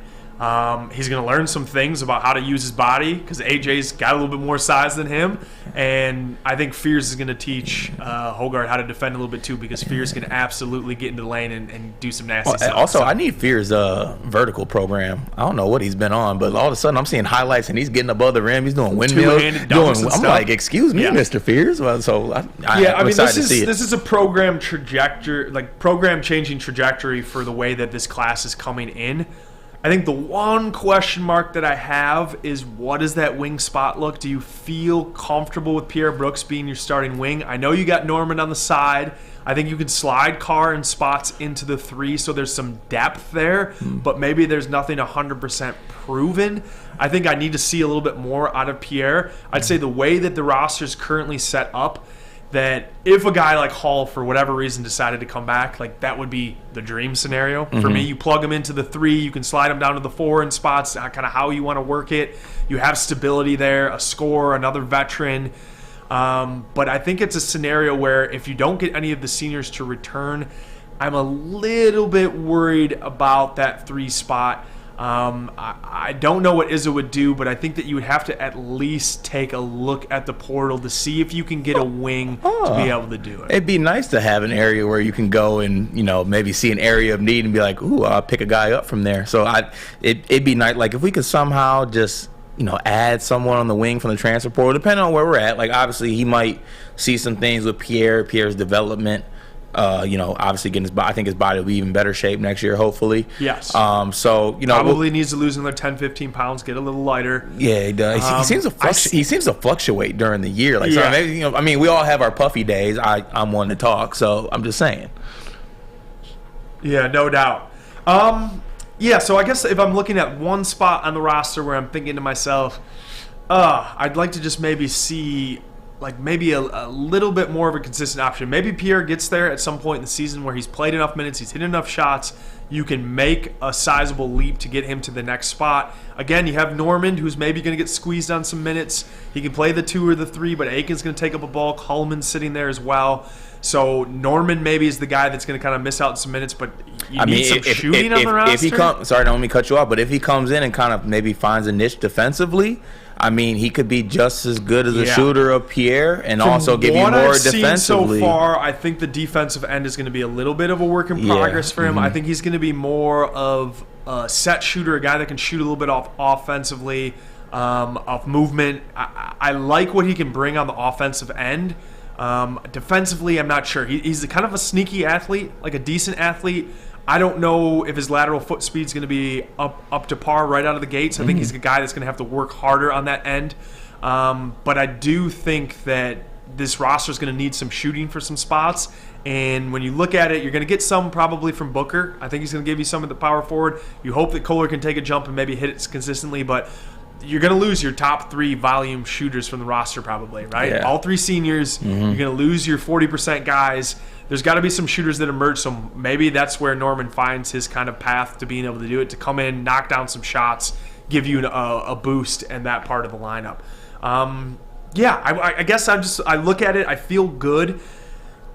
He's going to learn some things about how to use his body because AJ's got a little bit more size than him. And I think Fears is going to teach Hogarth how to defend a little bit too, because Fears can absolutely get into the lane and do some nasty stuff. Also, I need Fears' vertical program. I don't know what he's been on, but all of a sudden I'm seeing highlights and he's getting above the rim. He's doing windmills. I'm like, excuse me, Mr. Fears. Well, so I'm excited to see it. This is a program trajectory, like program-changing trajectory for the way that this class is coming in. I think the one question mark that I have is, what does that wing spot look? Do you feel comfortable with Pierre Brooks being your starting wing? I know you got Norman on the side. I think you can slide Carr in spots into the 3, so there's some depth there, but maybe there's nothing 100% proven. I think I need to see a little bit more out of Pierre. I'd say the way that the roster is currently set up, that if a guy like Hall, for whatever reason, decided to come back, like, that would be the dream scenario. For me, you plug him into the 3, you can slide him down to the 4 in spots, kind of how you want to work it. You have stability there, a scorer, another veteran. But I think it's a scenario where if you don't get any of the seniors to return, I'm a little bit worried about that 3 spot. I don't know what Izzo would do, but I think that you would have to at least take a look at the portal to see if you can get a wing to be able to do it. It'd be nice to have an area where you can go and, maybe see an area of need and be like, ooh, I'll pick a guy up from there. So it'd be nice. Like, if we could somehow just add someone on the wing from the transfer portal, depending on where we're at. Like, obviously, he might see some things with Pierre's development. Obviously I think his body will be even better shape next year, hopefully. Yes. Probably needs to lose another 10, 15 pounds, get a little lighter. Yeah, he does. He seems to fluctuate during the year. Like, yeah. So maybe, we all have our puffy days. I'm one to talk, so I'm just saying. Yeah, no doubt. So I guess if I'm looking at one spot on the roster where I'm thinking to myself, I'd like to just maybe see maybe a little bit more of a consistent option. Maybe Pierre gets there at some point in the season where he's played enough minutes, he's hit enough shots, you can make a sizable leap to get him to the next spot. Again, you have Norman, who's maybe going to get squeezed on some minutes. He can play the 2 or the 3, but Aiken's going to take up a ball. Coleman's sitting there as well. So Norman maybe is the guy that's going to kind of miss out on some minutes, but you need some shooting on the roster. Sorry, don't let me cut you off, but if he comes in and kind of maybe finds a niche defensively, he could be just as good as a shooter of Pierre and also give you more defensively. Seen so far, I think the defensive end is going to be a little bit of a work in progress for him. I think he's going to be more of a set shooter, a guy that can shoot a little bit off offensively, off movement. I like what he can bring on the offensive end. Defensively, I'm not sure. He's kind of a sneaky athlete, like a decent athlete. I don't know if his lateral foot speed is going to be up to par right out of the gates. I think he's a guy that's going to have to work harder on that end. But I do think that this roster is going to need some shooting for some spots. And when you look at it, you're going to get some probably from Booker. I think he's going to give you some at the power forward. You hope that Kohler can take a jump and maybe hit it consistently, but you're going to lose your top 3 volume shooters from the roster probably, right? Yeah. All 3 seniors. You're going to lose your 40% guys. There's got to be some shooters that emerge, so maybe that's where Norman finds his kind of path to being able to do it, to come in, knock down some shots, give you a boost in that part of the lineup. I guess I look at it, I feel good.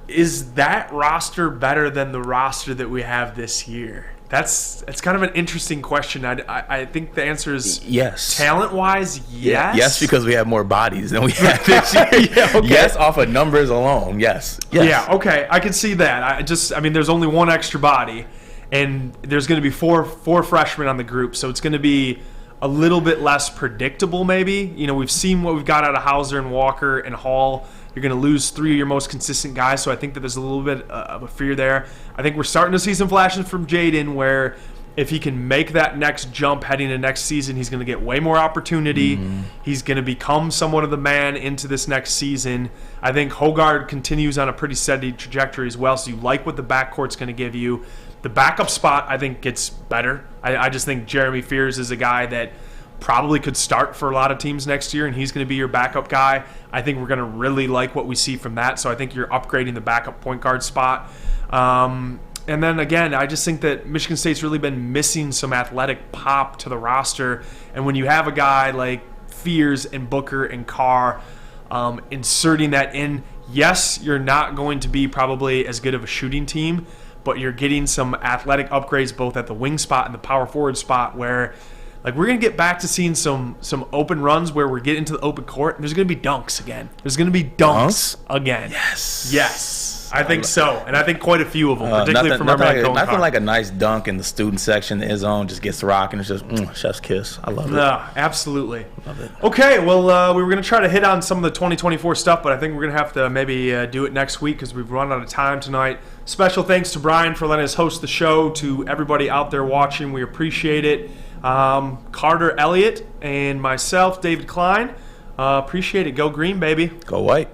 Is that roster better than the roster that we have this year? It's kind of an interesting question. I think the answer is yes. Talent-wise, yes. Yes, because we have more bodies than we have this year. Okay. Yes, off of numbers alone, yes. Yeah, okay, I can see that. There's only one extra body, and there's going to be four freshmen on the group, so it's going to be a little bit less predictable maybe. We've seen what we've got out of Hauser and Walker and Hall. You're going to lose 3 of your most consistent guys, so I think that there's a little bit of a fear there. I think we're starting to see some flashes from Jaden where if he can make that next jump heading into next season, he's going to get way more opportunity. He's going to become somewhat of the man into this next season. I think Hogard continues on a pretty steady trajectory as well, so you like what the backcourt's going to give you. The backup spot, I think, gets better. I just think Jeremy Fears is a guy that probably could start for a lot of teams next year, and he's going to be your backup guy. I think we're going to really like what we see from that, so I think you're upgrading the backup point guard spot. And then, again, I just think that Michigan State's really been missing some athletic pop to the roster, and when you have a guy like Fears and Booker and Carr inserting that in, yes, you're not going to be probably as good of a shooting team, but you're getting some athletic upgrades both at the wing spot and the power forward spot where we're going to get back to seeing some open runs where we're getting to the open court, and there's going to be dunks again. There's going to be dunks again. Yes. I think so, and I think quite a few of them, particularly from our man Cohen. Nothing like a nice dunk in the student section in his zone, just gets rocking. It's just chef's kiss. I love it. No, absolutely. Love it. Okay, well, we were going to try to hit on some of the 2024 stuff, but I think we're going to have to maybe do it next week because we've run out of time tonight. Special thanks to Brian for letting us host the show. To everybody out there watching, we appreciate it. Carter Elliott and myself, David Klein, appreciate it. Go green, baby. Go white.